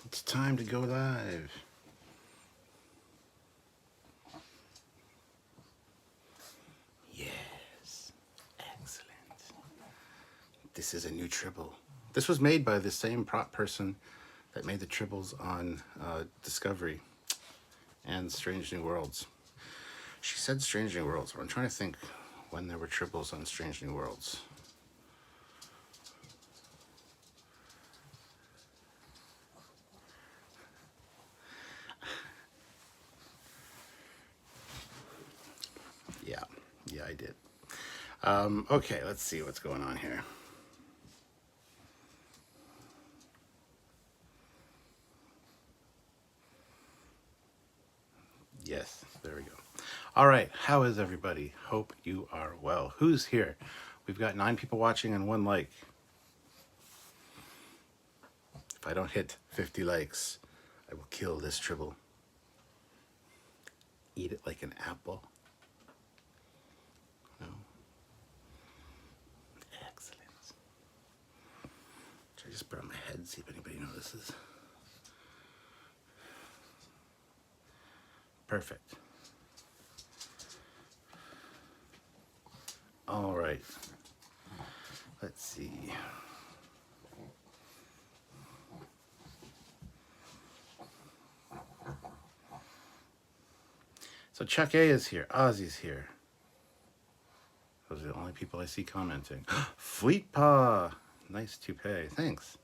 It's time to go live. Yes, excellent. This is a new tribble. This was made by the same prop person that made the tribbles on Discovery and Strange New Worlds. She said Strange New Worlds, but I'm trying to think when there were tribbles on Strange New Worlds. Yeah, I did. Okay, let's see what's going on here. Yes, there we go. All right, how is everybody? Hope you are well. Who's here? We've got 9 people watching and 1 like. If I don't hit 50 likes, I will kill this tribble. Eat it like an apple. No. Excellent. Should I just put on my head, see if anybody notices? Perfect. All right. Let's see. So Chuck A is here. Ozzy's here. Those are the only people I see commenting. Fleet Paw. Nice toupee. Thanks.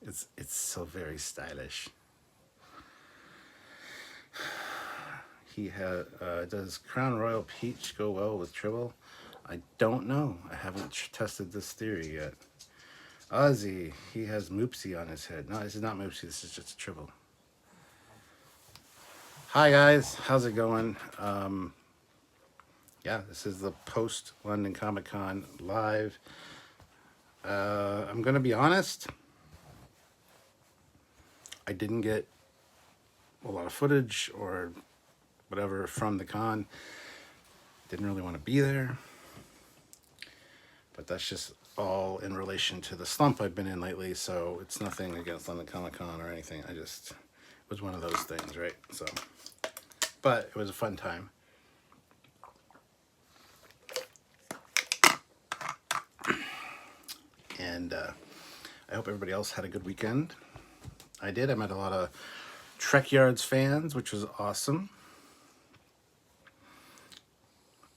It's so very stylish. He had does Crown Royal Peach go well with tribble? I don't know. I haven't tested this theory yet. Ozzy, he has Moopsy on his head. No, this is not Moopsy. This is just a tribble. Hi guys, how's it going? Yeah, this is the post London Comic Con live. I'm gonna be honest. I didn't get a lot of footage or whatever from the con. Didn't really want to be there. But that's just all in relation to the slump I've been in lately, so it's nothing against London Comic Con or anything. It was one of those things, right? So, but it was a fun time. And I hope everybody else had a good weekend. I did. I met a lot of Trekyards fans, which was awesome.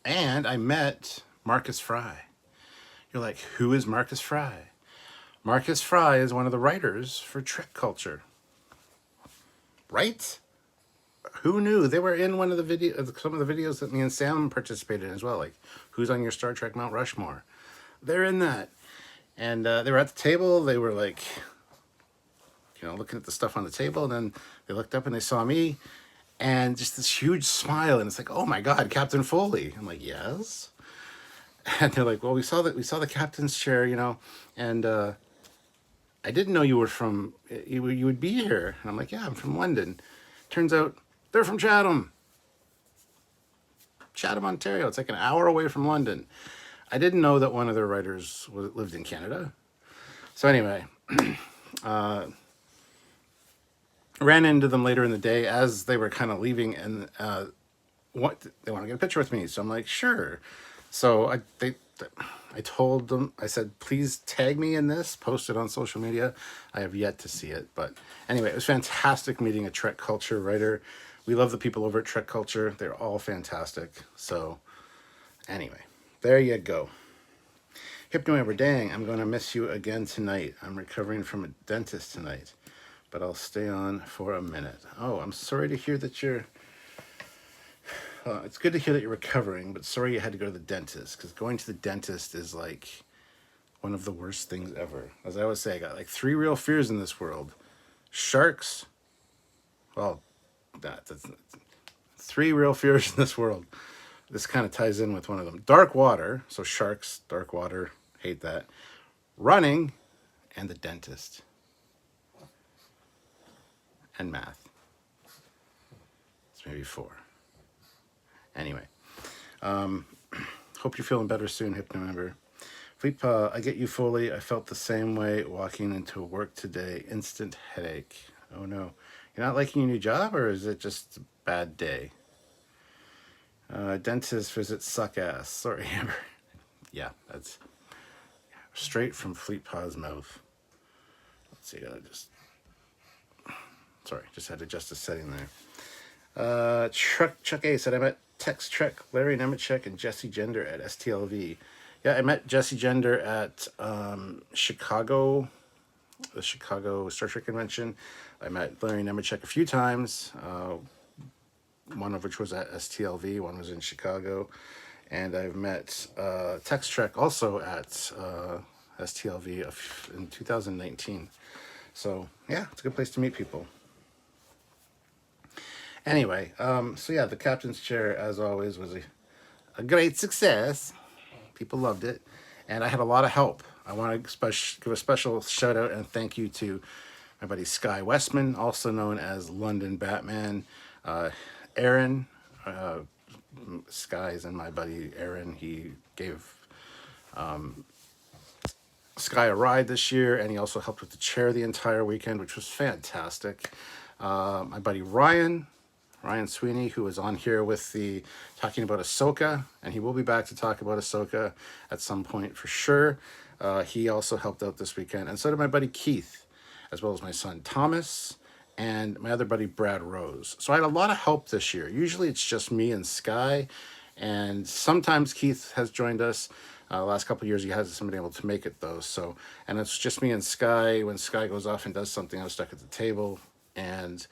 And I met Marcus Fry. You're like, who is Marcus Fry? Marcus Fry is one of the writers for Trek Culture. Right? Who knew? They were in one of the some of the videos that me and Sam participated in as well. Like, who's on your Star Trek Mount Rushmore? They're in that. And they were at the table. They were like, looking at the stuff on the table. And then they looked up and they saw me. And just this huge smile. And it's like, oh my God, Captain Foley. I'm like, yes. And they're like, well, we saw the captain's chair, and I didn't know you were from, you would be here. And I'm like, yeah, I'm from London. Turns out they're from Chatham, Ontario. It's like an hour away from London. I didn't know that one of their writers lived in Canada. So anyway, ran into them later in the day as they were kind of leaving, and they want to get a picture with me. So I'm like, sure. So I told them, I said, please tag me in this, post it on social media. I have yet to see it. But anyway, it was fantastic meeting a Trek Culture writer. We love the people over at Trek Culture. They're all fantastic. So anyway, there you go. Hypno Amber, dang, I'm going to miss you again tonight. I'm recovering from a dentist tonight, but I'll stay on for a minute. Oh, I'm sorry to hear that you're... it's good to hear that you're recovering, but sorry you had to go to the dentist, because going to the dentist is like one of the worst things ever. As I always say, I got like 3 real fears in this world. Sharks. Well, that's 3 real fears in this world. This kind of ties in with one of them. Dark water. So sharks, dark water, hate that. Running, and the dentist. And math. It's maybe 4. Anyway, hope you're feeling better soon, Hypno Member. Fleetpa, I get you, Foley. I felt the same way walking into work today. Instant headache. Oh no. You're not liking your new job, or is it just a bad day? Dentist visit suck ass. Sorry, Amber. Yeah, that's straight from Fleetpa's mouth. Let's see, sorry, just had to adjust the setting there. Chuck A said, I met Tex Trek, Larry Nemechek, and Jesse Gender at STLV. Yeah, I met Jesse Gender at Chicago, the Chicago Star Trek convention. I met Larry Nemechek a few times, one of which was at STLV, one was in Chicago. And I've met Tex Trek also at STLV in 2019. So, yeah, it's a good place to meet people. Anyway, so yeah, the captain's chair, as always, was a great success. People loved it. And I had a lot of help. I want to give a special shout out and thank you to my buddy Sky Westman, also known as London Batman. Aaron, Sky's and my buddy Aaron, he gave Sky a ride this year, and he also helped with the chair the entire weekend, which was fantastic. My buddy Ryan Sweeney, who was on here with talking about Ahsoka, and he will be back to talk about Ahsoka at some point for sure. He also helped out this weekend, and so did my buddy Keith, as well as my son Thomas, and my other buddy Brad Rose. So I had a lot of help this year. Usually it's just me and Sky, and sometimes Keith has joined us. The last couple of years he hasn't been able to make it though. So, and it's just me and Sky. When Sky goes off and does something, I'm stuck at the table, and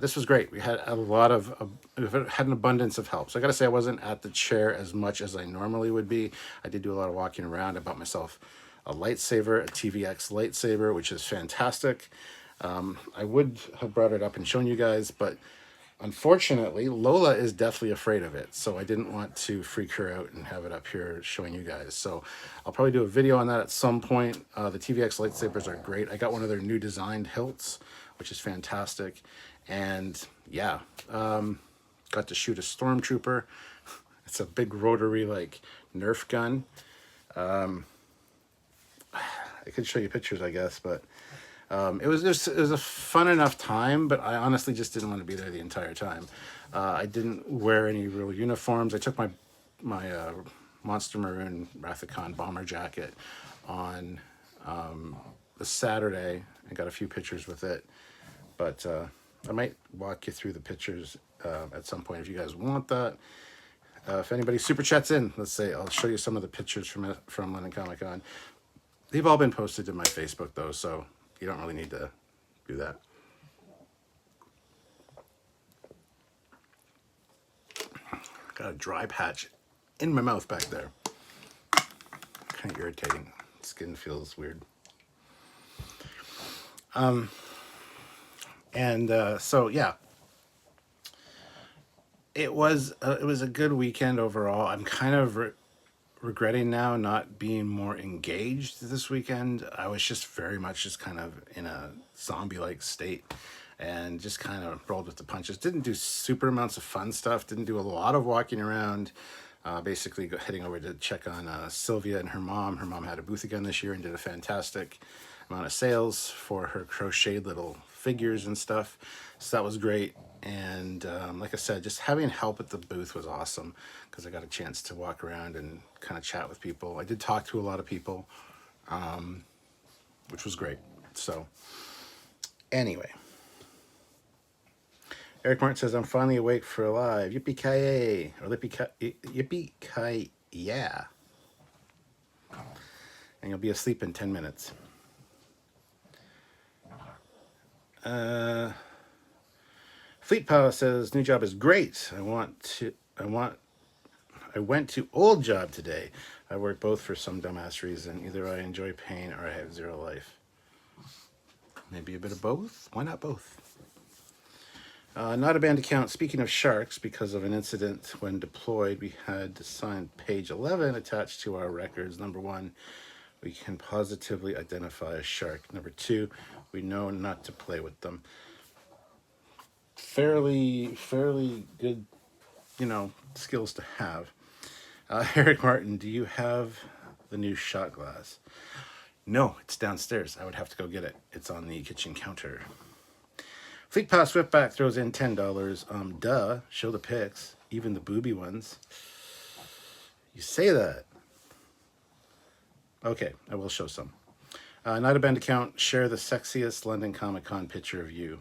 this was great. We had we've had an abundance of help. So I got to say, I wasn't at the chair as much as I normally would be. I did do a lot of walking around. I bought myself a lightsaber, a TVX lightsaber, which is fantastic. I would have brought it up and shown you guys, but unfortunately, Lola is deathly afraid of it. So I didn't want to freak her out and have it up here showing you guys. So I'll probably do a video on that at some point. The TVX lightsabers are great. I got one of their new designed hilts, which is fantastic. And yeah, got to shoot a stormtrooper. It's a big rotary like Nerf gun. I could show you pictures, I guess, but it was a fun enough time, but I honestly just didn't want to be there the entire time. I didn't wear any real uniforms. I took my Monster Maroon Wrath of Khan bomber jacket on the Saturday and got a few pictures with it, but I might walk you through the pictures at some point if you guys want that. If anybody super chats in, let's say, I'll show you some of the pictures from London Comic Con. They've all been posted to my Facebook though, so you don't really need to do that. Got a dry patch in my mouth back there. Kind of irritating. Skin feels weird. So yeah, it was a good weekend overall. I'm kind of regretting now not being more engaged this weekend. I was just very much just kind of in a zombie-like state and just kind of rolled with the punches. Didn't do super amounts of fun stuff. Didn't do a lot of walking around. Basically heading over to check on Sylvia and her mom. Her mom had a booth again this year and did a fantastic amount of sales for her crocheted little figures and stuff. So that was great. And like I said, just having help at the booth was awesome because I got a chance to walk around and kind of chat with people. I did talk to a lot of people, which was great. So anyway, Eric Martin says, I'm finally awake for a live. Yippee-ki-yay. Or yippee-ki-yeah. And you'll be asleep in 10 minutes. Fleet Power says, new job is great. I went to old job today. I work both for some dumbass reason. Either I enjoy pain or I have zero life. Maybe a bit of both. Why not both? Not a band account. Speaking of sharks, because of an incident when deployed, we had to sign page 11 attached to our records. Number 1, we can positively identify a shark. Number 2, we know not to play with them. Fairly good, skills to have. Eric Martin, do you have the new shot glass. No, it's downstairs. I would have to go get it. It's on the kitchen counter. Fleet Pass Swiftback throws in $10. Duh. Show the pics, even the booby ones. You say that. Okay, I will show some. Not a Bend account. Share the sexiest London Comic Con picture of you.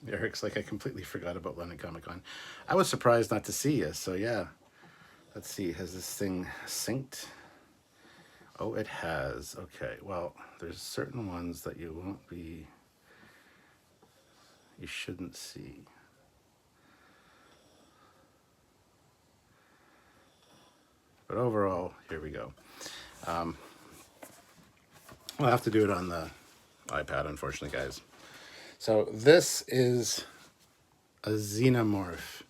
Eric's like, I completely forgot about London Comic Con. I was surprised not to see you. So yeah, let's see. Has this thing synced? Oh, it has. Okay, well, there's certain ones that you shouldn't see. But overall, here we go. I'll have to do it on the iPad, unfortunately, guys. So this is a xenomorph.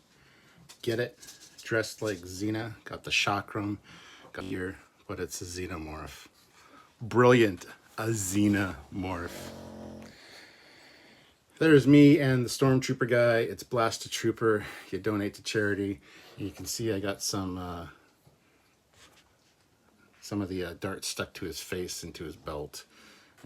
Get it? Dressed like Xena. Got the chakram. Got here, but it's a xenomorph. Brilliant. A xenomorph. There's me and the Stormtrooper guy. It's Blast a Trooper. You donate to charity. You can see I got some of the darts stuck to his face and to his belt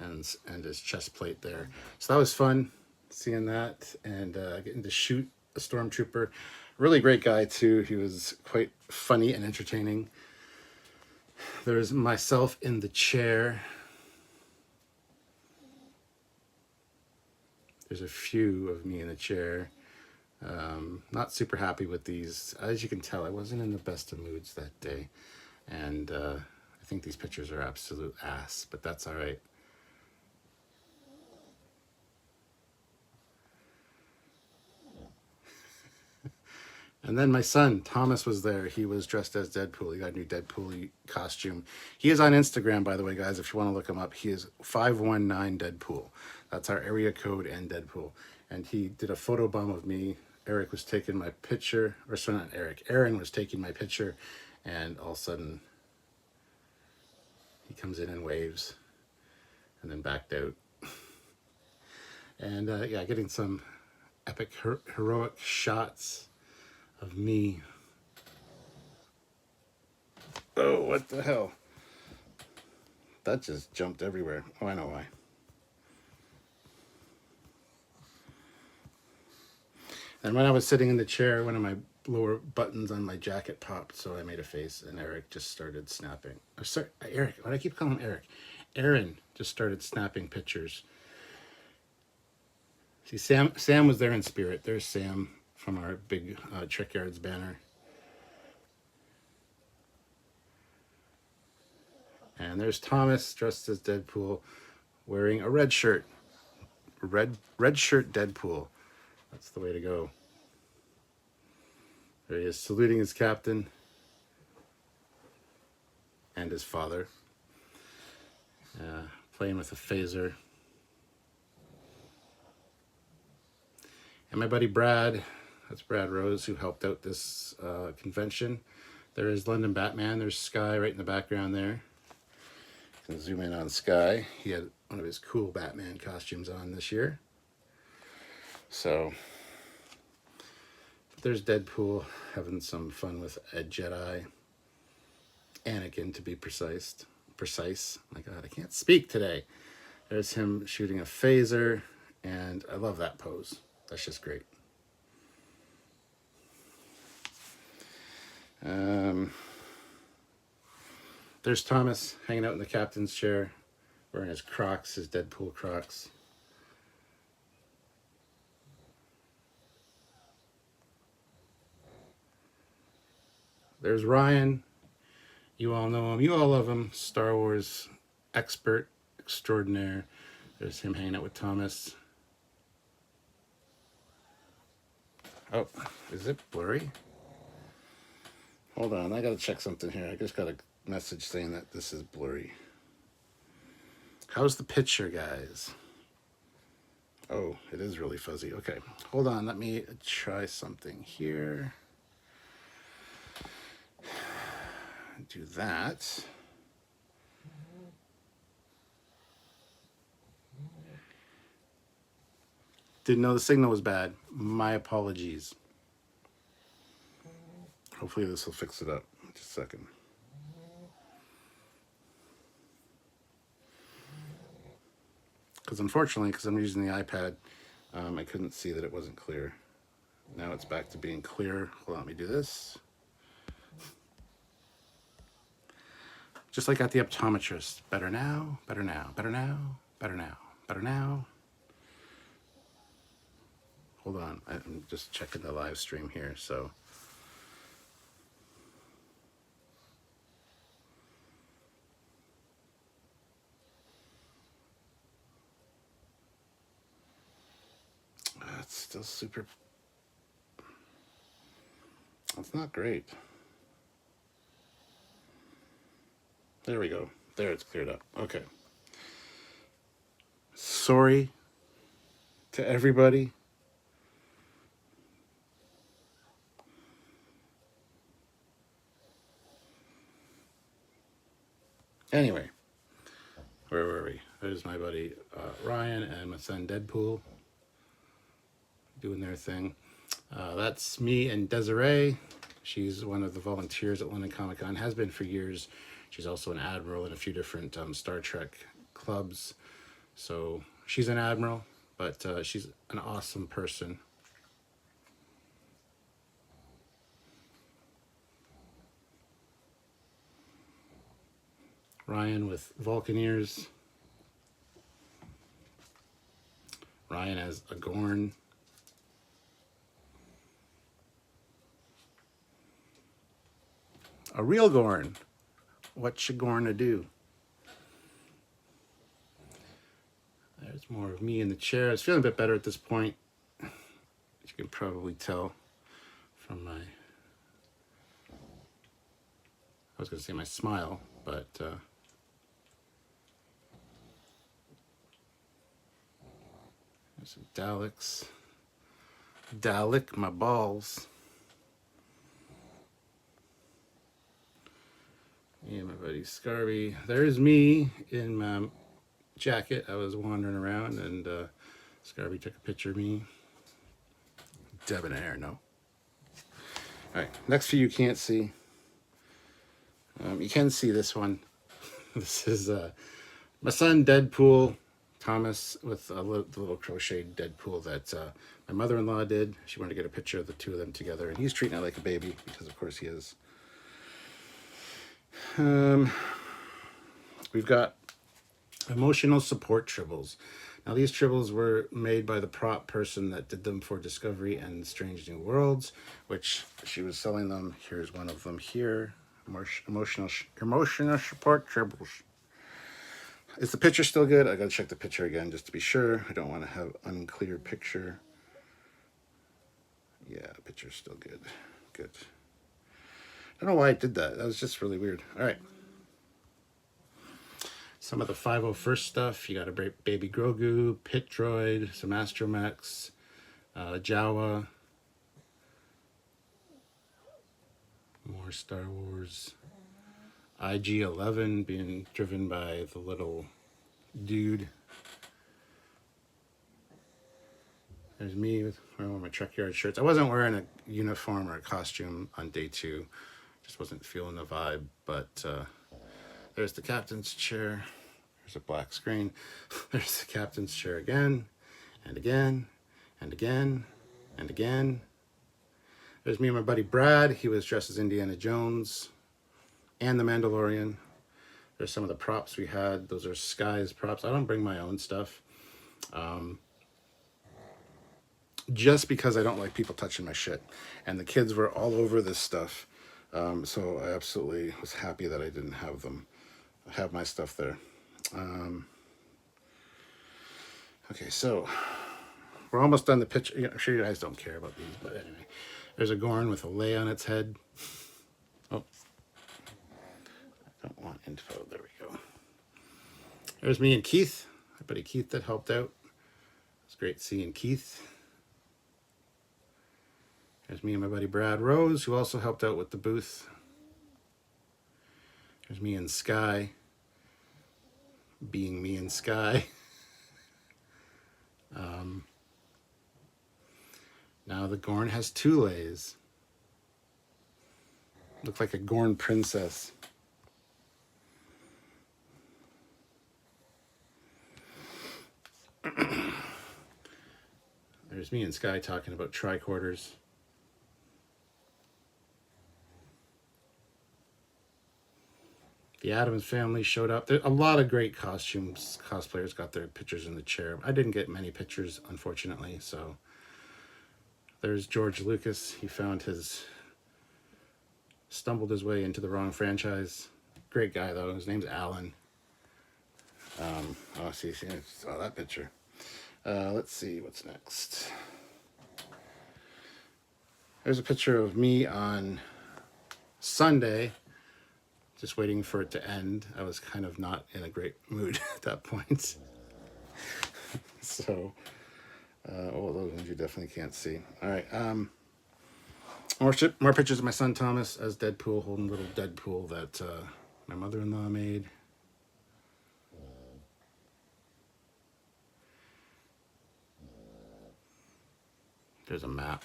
and his chest plate there. So that was fun seeing that and getting to shoot a Stormtrooper. Really great guy too. He was quite funny and entertaining. There's myself in the chair. There's a few of me in the chair. Not super happy with these. As you can tell, I wasn't in the best of moods that day. And I think these pictures are absolute ass, but that's all right. And then my son, Thomas, was there. He was dressed as Deadpool. He got a new Deadpool costume. He is on Instagram, by the way, guys, if you want to look him up. He is 519 Deadpool. That's our area code and Deadpool. And he did a photobomb of me. Eric was taking my picture. Or sorry, not Eric. Aaron was taking my picture. And all of a sudden, he comes in and waves. And then backed out. And yeah, getting some epic, heroic shots of me. Oh, what the hell? That just jumped everywhere. Oh, I know why. And when I was sitting in the chair, one of my lower buttons on my jacket popped, so I made a face, and Eric just started snapping. Oh, sorry, Eric. Why do I keep calling him Eric? Aaron just started snapping pictures. See, Sam was there in spirit. There's Sam from our big Trekyards banner. And there's Thomas dressed as Deadpool wearing a red shirt. Red shirt Deadpool. That's the way to go. There he is saluting his captain and his father. Playing with a phaser. And my buddy Brad, that's Brad Rose, who helped out this convention. There is London Batman. There's Sky right in the background there. You can zoom in on Sky. He had one of his cool Batman costumes on this year. So there's Deadpool having some fun with a Jedi. Anakin, to be precise. My God, I can't speak today. There's him shooting a phaser, and I love that pose. That's just great. There's Thomas hanging out in the captain's chair, wearing his Crocs, his Deadpool Crocs. There's Ryan. You all know him. You all love him. Star Wars expert extraordinaire. There's him hanging out with Thomas. Oh, is it blurry? Hold on, I gotta check something here. I just got a message saying that this is blurry. How's the picture, guys? Oh, it is really fuzzy. Okay, hold on, let me try something here. Do that. Didn't know the signal was bad. My apologies. Hopefully this will fix it up. Just a second. Because unfortunately, because I'm using the iPad, I couldn't see that it wasn't clear. Now it's back to being clear. Hold on, let me do this. Just like at the optometrist. Better now, better now, better now, better now, better now. Hold on, I'm just checking the live stream here, so. It's still super, it's not great. There we go. There, it's cleared up. Okay. Sorry to everybody. Anyway, where were we? There's my buddy Ryan and my son Deadpool doing their thing. That's me and Desiree. She's one of the volunteers at London Comic Con, has been for years. She's also an admiral in a few different Star Trek clubs. So she's an admiral, but she's an awesome person. Ryan with Vulcan ears. Ryan as a Gorn. A real Gorn. What's your Gorn to do? There's more of me in the chair. I was feeling a bit better at this point. As you can probably tell from my, I was going to say my smile, but there's some Daleks. Dalek, my balls. Yeah, my buddy Scarby. There's me in my jacket. I was wandering around, and Scarby took a picture of me. Debonair, no. All right, next few you can't see. You can see this one. This is my son Deadpool, Thomas, with the little crocheted Deadpool that my mother-in-law did. She wanted to get a picture of the two of them together, and he's treating it like a baby, because of course he is. We've got emotional support tribbles. Now these tribbles were made by the prop person that did them for Discovery and Strange New Worlds, which she was selling them. Here's one of them here. Emotional support tribbles. Is the picture still good? I gotta check the picture again just to be sure. I don't want to have unclear picture. Yeah, picture's still good. Good. I don't know why I did that. That was just really weird. All right. Some of the 501st stuff. You got a baby Grogu, Pit Droid, some Astromechs, Jawa. More Star Wars. IG-11 being driven by the little dude. There's me wearing my Trekyards shirts. I wasn't wearing a uniform or a costume on day 2. Just wasn't feeling the vibe, but there's the captain's chair. There's a black screen. There's the captain's chair again, and again, and again, and again. There's me and my buddy Brad. He was dressed as Indiana Jones and the Mandalorian. There's some of the props we had. Those are Sky's props. I don't bring my own stuff. Just because I don't like people touching my shit. And the kids were all over this stuff. So I absolutely was happy that I didn't have my stuff there. Okay, so we're almost done the picture. I'm sure you guys don't care about these, but anyway. There's a Gorn with a lay on its head. Oh, I don't want info. There we go. There's me and Keith. My buddy Keith that helped out. It's great seeing Keith. There's me and my buddy Brad Rose, who also helped out with the booth. There's me and Sky. Being me and Sky. Now the Gorn has 2 lays. Look like a Gorn princess. There's me and Sky talking about tricorders. The Addams Family showed up. There, a lot of great cosplayers got their pictures in the chair. I didn't get many pictures, unfortunately. So there's George Lucas. He stumbled his way into the wrong franchise. Great guy, though. His name's Alan. See, I saw that picture. Let's see what's next. There's a picture of me on Sunday, just waiting for it to end. I was kind of not in a great mood at that point. So, those ones you definitely can't see. All right. More pictures of my son Thomas as Deadpool, holding little Deadpool that my mother-in-law made. There's a map.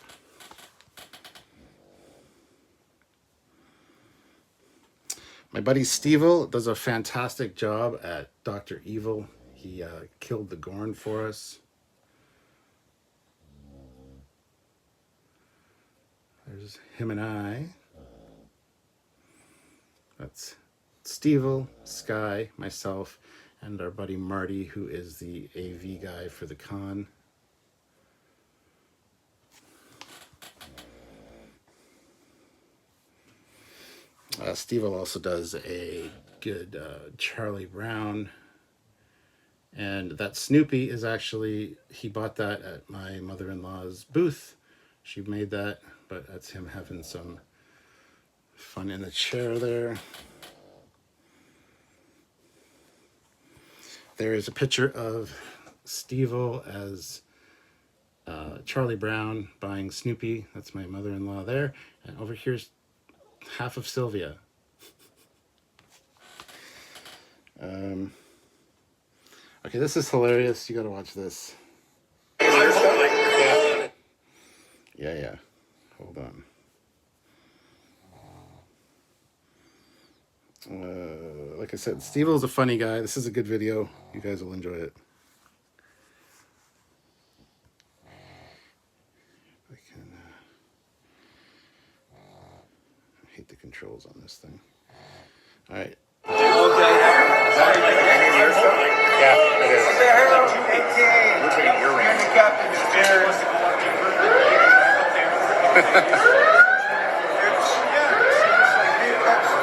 My buddy Steve does a fantastic job at Dr. Evil. He killed the Gorn for us. There's him and I. That's Steve, Sky, myself, and our buddy Marty, who is the AV guy for the con. Steve also does a good Charlie Brown. And that Snoopy is actually, he bought that at my mother-in-law's booth. She made that, but that's him having some fun in the chair there. There is a picture of Steve as Charlie Brown buying Snoopy. That's my mother-in-law there. And over here's half of Sylvia. Okay, this is hilarious. You gotta watch this. Yeah. Hold on. Like I said, Steve is a funny guy. This is a good video. You guys will enjoy it. I hate the controls on this thing. All right. Yeah, it is. We're taking your range. The captain's chairs.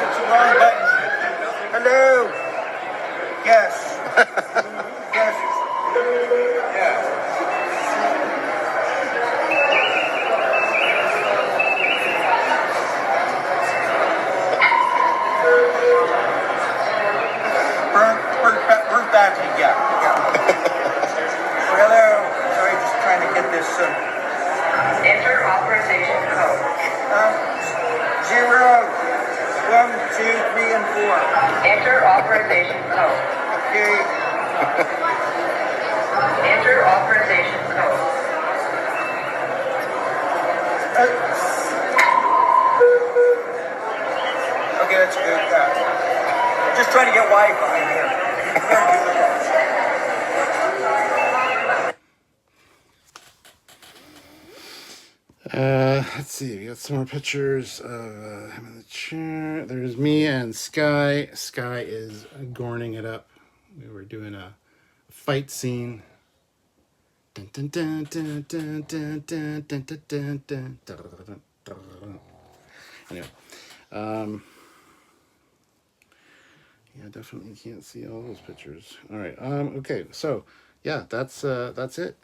It's the wrong button. Hello. Yes. Yes. Yeah. Burnt battery, yeah. Hello. Sorry, just trying to get this. Enter authorization code. 0, 1, 2, 3, and 4. Enter authorization code. Okay. Enter authorization code. Okay, that's good. Just trying to get Wi-Fi here. Let's see. We got some more pictures of him in the chair. There's me and Sky. Sky is gorning it up. We were doing a fight scene. Anyway, yeah, definitely can't see all those pictures. All right. Okay. So yeah, that's it.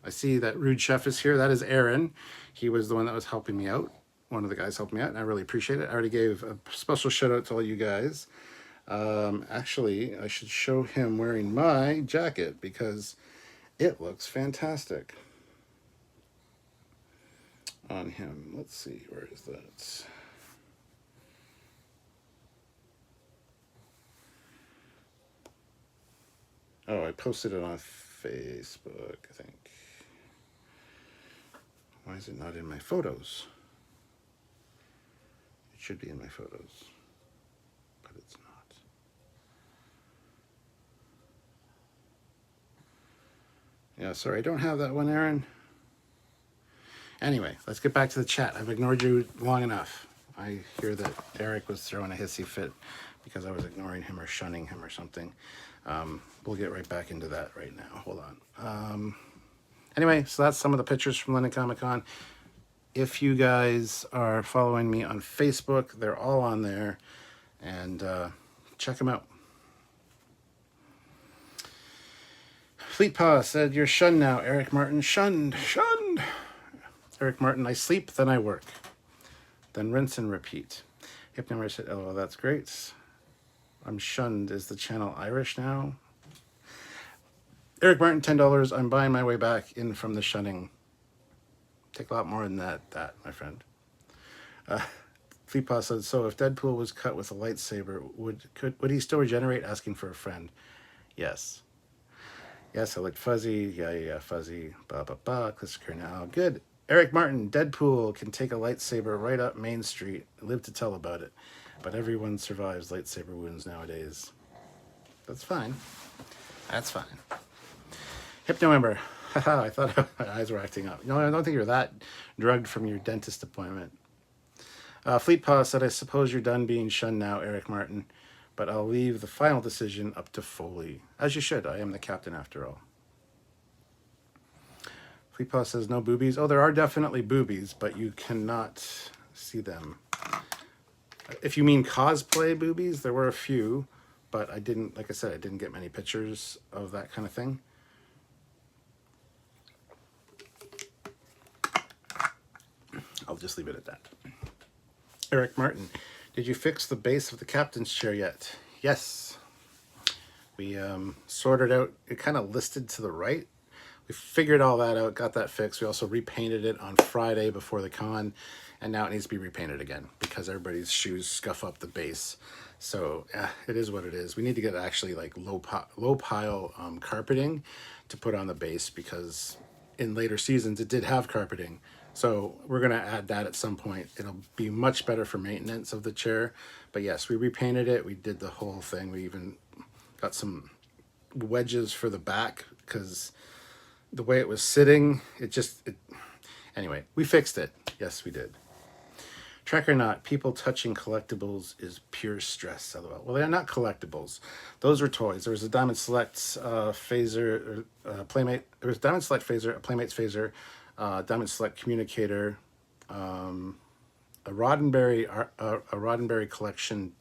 I see that Rude Chef is here. That is Aaron. He was the one that was helping me out. One of the guys helped me out, and I really appreciate it. I already gave a special shout out to all you guys. Actually, I should show him wearing my jacket because it looks fantastic on him. Let's see, where is that? Oh, I posted it on Facebook, I think. Why is it not in my photos? It should be in my photos, but it's not. Yeah, sorry, I don't have that one, Aaron. Anyway, let's get back to the chat. I've ignored you long enough. I hear that Eric was throwing a hissy fit because I was ignoring him or shunning him or something. We'll get right back into that right now. Hold on. Anyway, so that's some of the pictures from London Comic Con. If you guys are following me on Facebook, they're all on there. And check them out. Fleet Paw said, "You're shunned now, Eric Martin." Shunned. Eric Martin, "I sleep, then I work. Then rinse and repeat." Hypnomare said, "LOL, that's great. I'm shunned. Is the channel Irish now?" Eric Martin, $10. "I'm buying my way back in from the shunning." Take a lot more than that, my friend. Fleetpaw said, "So if Deadpool was cut with a lightsaber, would he still regenerate?" Asking for a friend. Yes. Yes, I looked fuzzy. Yeah, fuzzy. Blah, blah, blah. Christopher now. Good. Eric Martin, "Deadpool can take a lightsaber right up Main Street. Live to tell about it. But everyone survives lightsaber wounds nowadays." That's fine. That's fine. Hypnoember. Haha, I thought my eyes were acting up. No, I don't think you're that drugged from your dentist appointment. Fleetpaw said, "I suppose you're done being shunned now, Eric Martin, but I'll leave the final decision up to Foley." As you should. I am the captain after all. Fleetpaw says, "No boobies." Oh, there are definitely boobies, but you cannot see them. If you mean cosplay boobies, there were a few, but I didn't, like I said, I didn't get many pictures of that kind of thing. I'll just leave it at that. Eric Martin, "Did you fix the base of the captain's chair yet?" Yes. We sorted out, it kind of listed to the right. We figured all that out, got that fixed. We also repainted it on Friday before the con, and now it needs to be repainted again because everybody's shoes scuff up the base. So it is what it is. We need to get actually like low pile carpeting to put on the base because in later seasons it did have carpeting. So we're going to add that at some point. It'll be much better for maintenance of the chair. But yes, we repainted it. We did the whole thing. We even got some wedges for the back because the way it was sitting, anyway, we fixed it. Yes, we did. Trek or not, people touching collectibles is pure stress. LOL. Well, they're not collectibles. Those were toys. There was a Diamond Select phaser, Playmate. There was Diamond Select phaser, a Playmate's phaser, Diamond Select communicator, a Roddenberry collection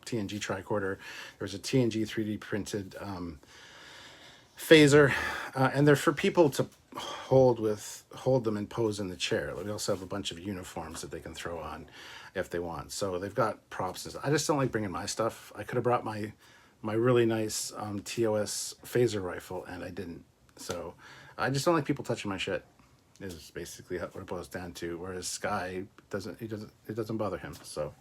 TNG tricorder. There was a TNG 3D printed phaser, and they're for people to hold them and pose in the chair. We also have a bunch of uniforms that they can throw on if they want. So they've got props. I just don't like bringing my stuff. I could have brought my really nice TOS phaser rifle, and I didn't. So I just don't like people touching my shit. Is basically what it boils down to. Whereas Sky it doesn't bother him. So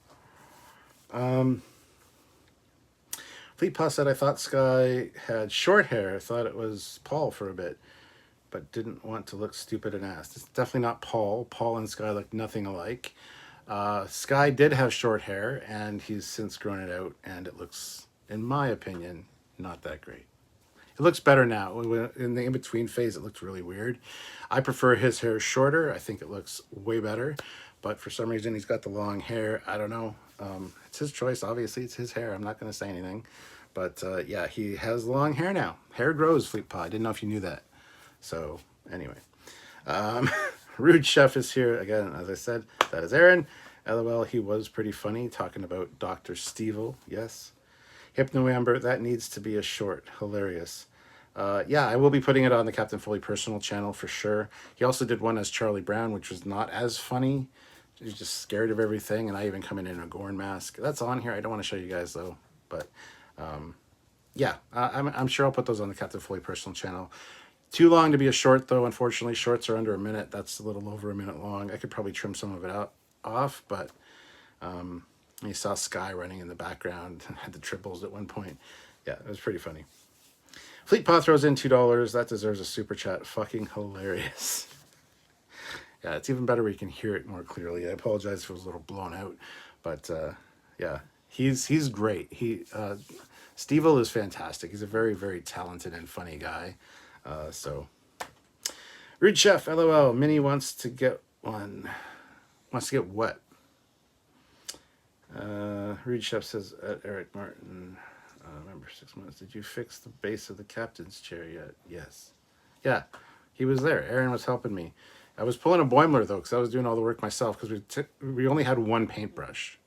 Fleetpaw said, "I thought Sky had short hair. I thought it was Paul for a bit, but didn't want to look stupid and asked." It's definitely not Paul. Paul and Sky look nothing alike. Sky did have short hair, and he's since grown it out, and it looks, in my opinion, not that great. It looks better now. In the in-between phase, it looked really weird. I prefer his hair shorter. I think it looks way better, but for some reason, he's got the long hair. I don't know. It's his choice. Obviously, it's his hair. I'm not going to say anything. But yeah, he has long hair now. Hair grows, Fleetpaw. I didn't know if you knew that. So anyway, Rude Chef is here again. As I said, that is Aaron. LOL, he was pretty funny talking about Dr. Stevel. Yes. Hypnoamber, that needs to be a short. Hilarious. Yeah, I will be putting it on the Captain Foley personal channel for sure. He also did one as Charlie Brown, which was not as funny. He's just scared of everything, and I even come in a Gorn mask. That's on here. I don't want to show you guys though, but yeah, I'm sure I'll put those on the Captain Foley personal channel. Too long to be a short though. Unfortunately, shorts are under a minute. That's a little over a minute long. I could probably trim some of it off, but you saw Sky running in the background and had the triples at one point. Yeah, it was pretty funny. Fleetpaw throws in $2. That deserves a super chat. Fucking hilarious. Yeah, it's even better where you can hear it more clearly. I apologize if it was a little blown out, but yeah, he's great. Steve-O is fantastic. He's a very, very talented and funny guy. So, Rude Chef, LOL. Minnie wants to get one. Wants to get what? Reed Chef says at Eric Martin, member 6 months. Did you fix the base of the captain's chair yet? Yes. Yeah, he was there. Aaron was helping me. I was pulling a Boimler though, because I was doing all the work myself. Because we only had one paintbrush,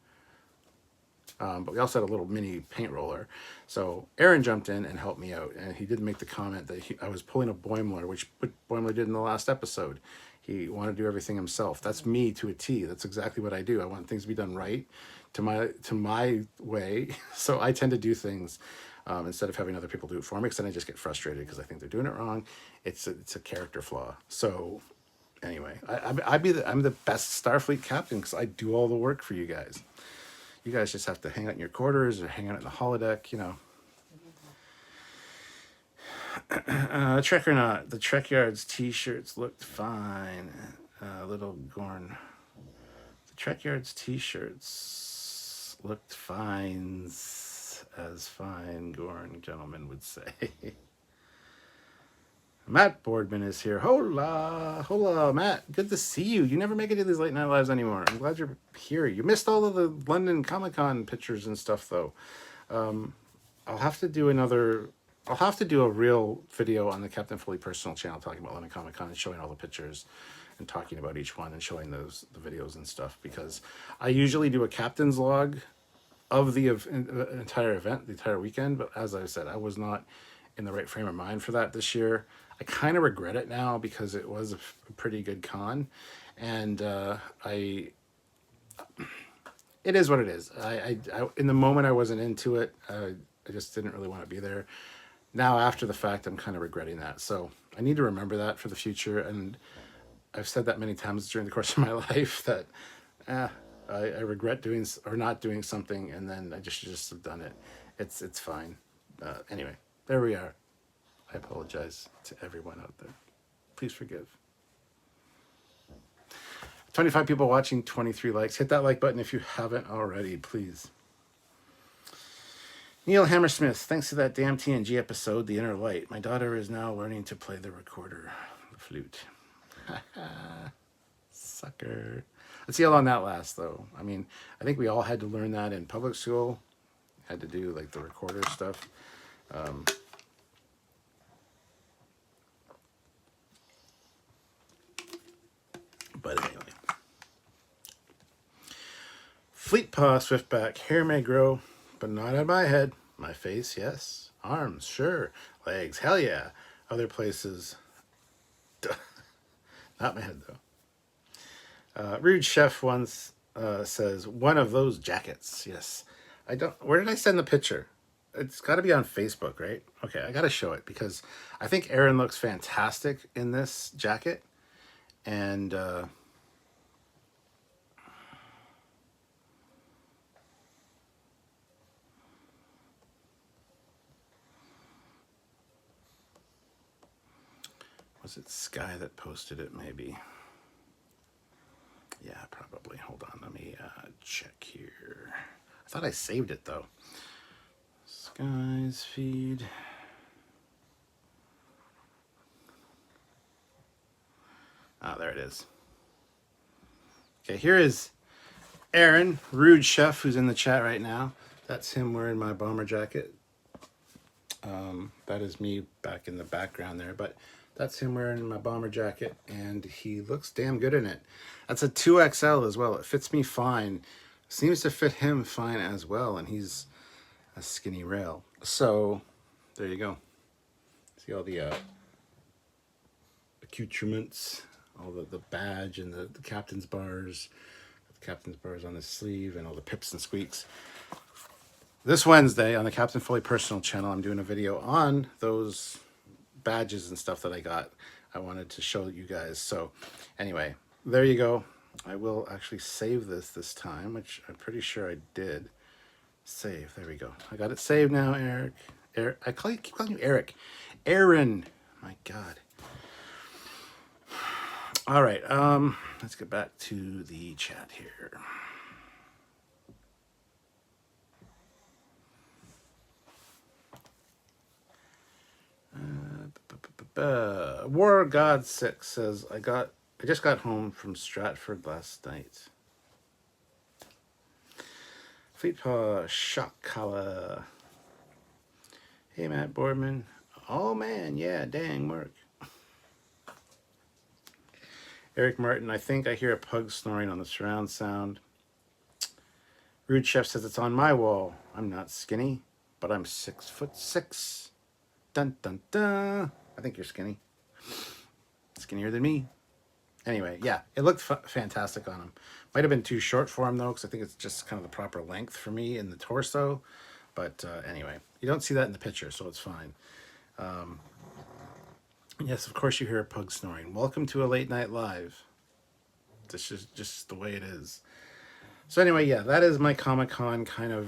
but we also had a little mini paint roller. So Aaron jumped in and helped me out, and he did make the comment that I was pulling a Boimler, which Boimler did in the last episode. He wanted to do everything himself. That's me to a T. That's exactly what I do. I want things to be done right, to my way. So I tend to do things instead of having other people do it for me, because then I just get frustrated because I think they're doing it wrong. It's a character flaw. So anyway, I'm the best Starfleet captain because I do all the work for you guys. You guys just have to hang out in your quarters or hang out in the holodeck, you know. Trek or not, the Trekyards t-shirts looked fine. Little Gorn. The Trekyards t-shirts looked fine, as fine Gorn gentlemen would say. Matt Boardman is here. Hola, Matt. Good to see you. You never make it to these late night lives anymore. I'm glad you're here. You missed all of the London Comic-Con pictures and stuff, though. I'll have to do a real video on the Captain Foley personal channel talking about London Comic-Con and showing all the pictures and talking about each one and showing the videos and stuff, because I usually do a captain's log of the entire event, the entire weekend. But as I said, I was not in the right frame of mind for that this year. I kind of regret it now because it was a pretty good con, and it is what it is. I in the moment I wasn't into it. I just didn't really want to be there. Now after the fact, I'm kind of regretting that. So I need to remember that for the future. And I've said that many times during the course of my life that I regret doing or not doing something, and then I just have done it. It's fine. Anyway, there we are. I apologize to everyone out there. Please forgive. 25 people watching, 23 likes. Hit that like button if you haven't already, please. Neil Hammersmith, thanks to that damn TNG episode, The Inner Light, my daughter is now learning to play the recorder, the flute. Sucker. Let's see how long that lasts, though. I mean, I think we all had to learn that in public school. Had to do, like, the recorder stuff. But anyway. Fleet paw, Swiftback. Hair may grow, but not on my head. My face, yes. Arms, sure. Legs, hell yeah. Other places, not my head, though. Rude Chef once says, one of those jackets. Yes. Where did I send the picture? It's got to be on Facebook, right? Okay, I got to show it because I think Aaron looks fantastic in this jacket. And was it Sky that posted it, maybe? Yeah, probably. Hold on, let me check here. I thought I saved it, though. Sky's feed. Ah, there it is. Okay, here is Aaron, Rude Chef, who's in the chat right now. That's him wearing my bomber jacket. That is me back in the background there, but that's him wearing my bomber jacket, and he looks damn good in it. That's a 2XL as well. It fits me fine. Seems to fit him fine as well, and he's a skinny rail. So, there you go. See all the accoutrements, all the badge and the captain's bars. The captain's bars on his sleeve, and all the pips and squeaks. This Wednesday on the Captain Foley personal channel, I'm doing a video on those badges and stuff that I got. I wanted to show you guys. So anyway, there you go. I will actually save this time, which I'm pretty sure I did. Save. There we go. I got it saved now, Eric. I keep calling you Eric. Aaron. My God. All right. Let's get back to the chat here. War God 6 says, I got I just got home from Stratford last night. Fleetpaw Shockala. Hey, Matt Boardman. Oh, man. Yeah, dang, Mark. Eric Martin. I think I hear a pug snoring on the surround sound. Rude Chef says it's on my wall. I'm not skinny, but I'm 6'6". Dun, dun, dun. I think you're skinny. Skinnier than me. Anyway, yeah, it looked fantastic on him. Might have been too short for him, though, because I think it's just kind of the proper length for me in the torso. But anyway, you don't see that in the picture, so it's fine. Yes, of course you hear a pug snoring. Welcome to a late night live. This is just the way it is. So anyway, yeah, that is my Comic-Con kind of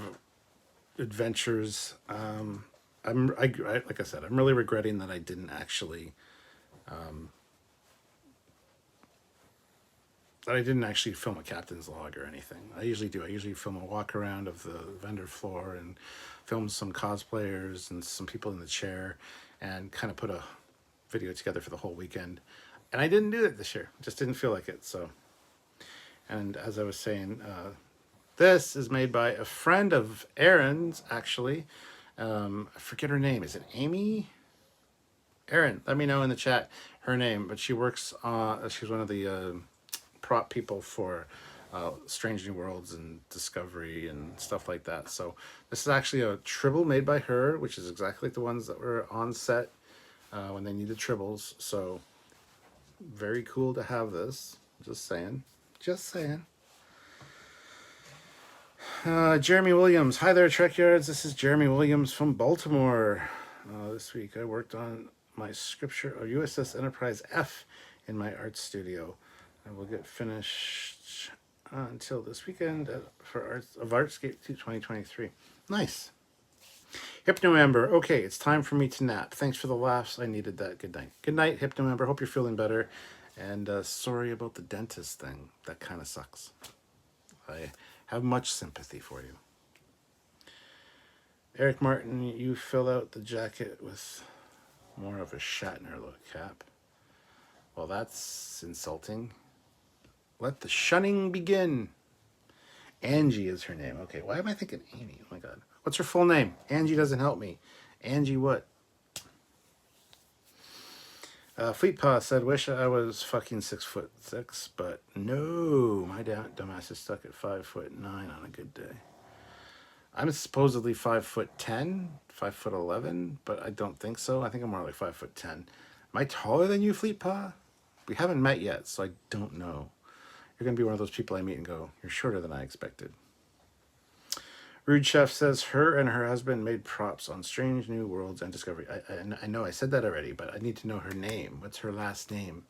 adventures. Like I said, I'm really regretting that I didn't actually film a captain's log or anything. I usually do. I usually film a walk around of the vendor floor and film some cosplayers and some people in the chair and kind of put a video together for the whole weekend. And I didn't do it this year. Just didn't feel like it. So, and as I was saying, this is made by a friend of Erin's, actually. I forget her name. Is it Amy? Erin, let me know in the chat her name. But she works, she's one of the prop people for Strange New Worlds and Discovery and stuff like that. So this is actually a tribble made by her, which is exactly like the ones that were on set when they needed tribbles. So very cool to have this. Just saying. Just saying. Jeremy Williams. Hi there, Trekyards. This is Jeremy Williams from Baltimore. This week I worked on my scripture of USS Enterprise F in my art studio. I will get finished until this weekend for Artscape 2023. Nice. Hypnomember. Okay, it's time for me to nap. Thanks for the laughs. I needed that. Good night. Good night, Hypnomember. Hope you're feeling better. And sorry about the dentist thing. That kind of sucks. I have much sympathy for you. Eric Martin, you fill out the jacket with more of a Shatner look, Cap. Well, that's insulting. Let the shunning begin. Angie is her name. Okay, why am I thinking Amy? Oh my God. What's her full name? Angie doesn't help me. Angie what? Fleetpaw said, wish I was fucking 6'6", but no, my dumbass is stuck at 5'9" on a good day. I'm supposedly 5'10", 5'11", but I don't think so. I think I'm more like 5'10". Am I taller than you, Fleetpaw? We haven't met yet, so I don't know. You're gonna be one of those people I meet and go, you're shorter than I expected. Rude Chef says her and her husband made props on Strange New Worlds and Discovery. I know I said that already, but I need to know her name. What's her last name?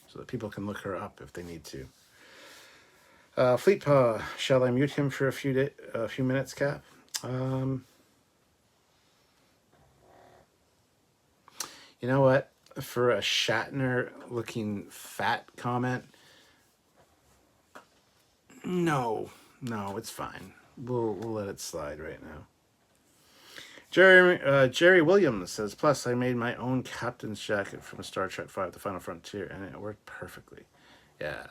So that people can look her up if they need to. Fleetpaw, shall I mute him for a few minutes, Cap? You know what? For a Shatner-looking fat comment, no, it's fine. We'll let it slide right now. Jerry Williams says, plus I made my own captain's jacket from Star Trek V, The Final Frontier, and it worked perfectly. Yeah,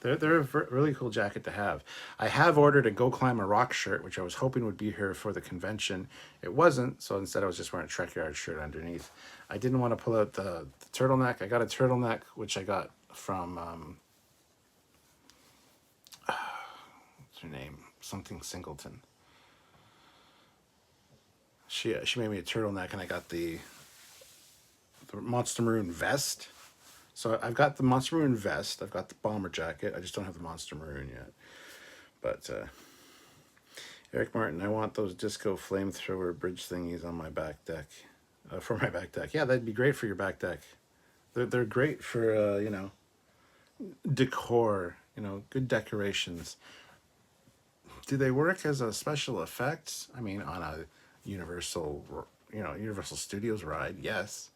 they're a really cool jacket to have. I have ordered a Go Climb a Rock shirt, which I was hoping would be here for the convention. It wasn't, so instead I was just wearing a Trekyards shirt underneath. I didn't want to pull out the turtleneck. I got a turtleneck, which I got from, what's her name? Something Singleton. She made me a turtleneck, and I got the Monster Maroon vest. So I've got the Monster Maroon vest. I've got the bomber jacket. I just don't have the Monster Maroon yet. But Eric Martin, I want those disco flamethrower bridge thingies on my back deck. For my back deck. Yeah, that'd be great for your back deck. They're great for, decor, good decorations. Do they work as a special effect? I mean, on a Universal Studios ride, yes.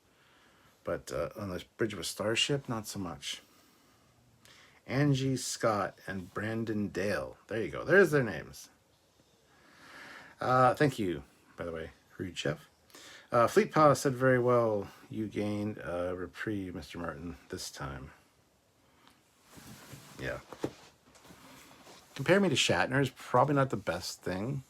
But on the Bridge of a Starship, not so much. Angie Scott and Brandon Dale. There you go. There's their names. Thank you, by the way, Rude Chef. Fleetpaw said very well, you gained a reprieve, Mr. Martin, this time. Yeah. Compare me to Shatner is probably not the best thing.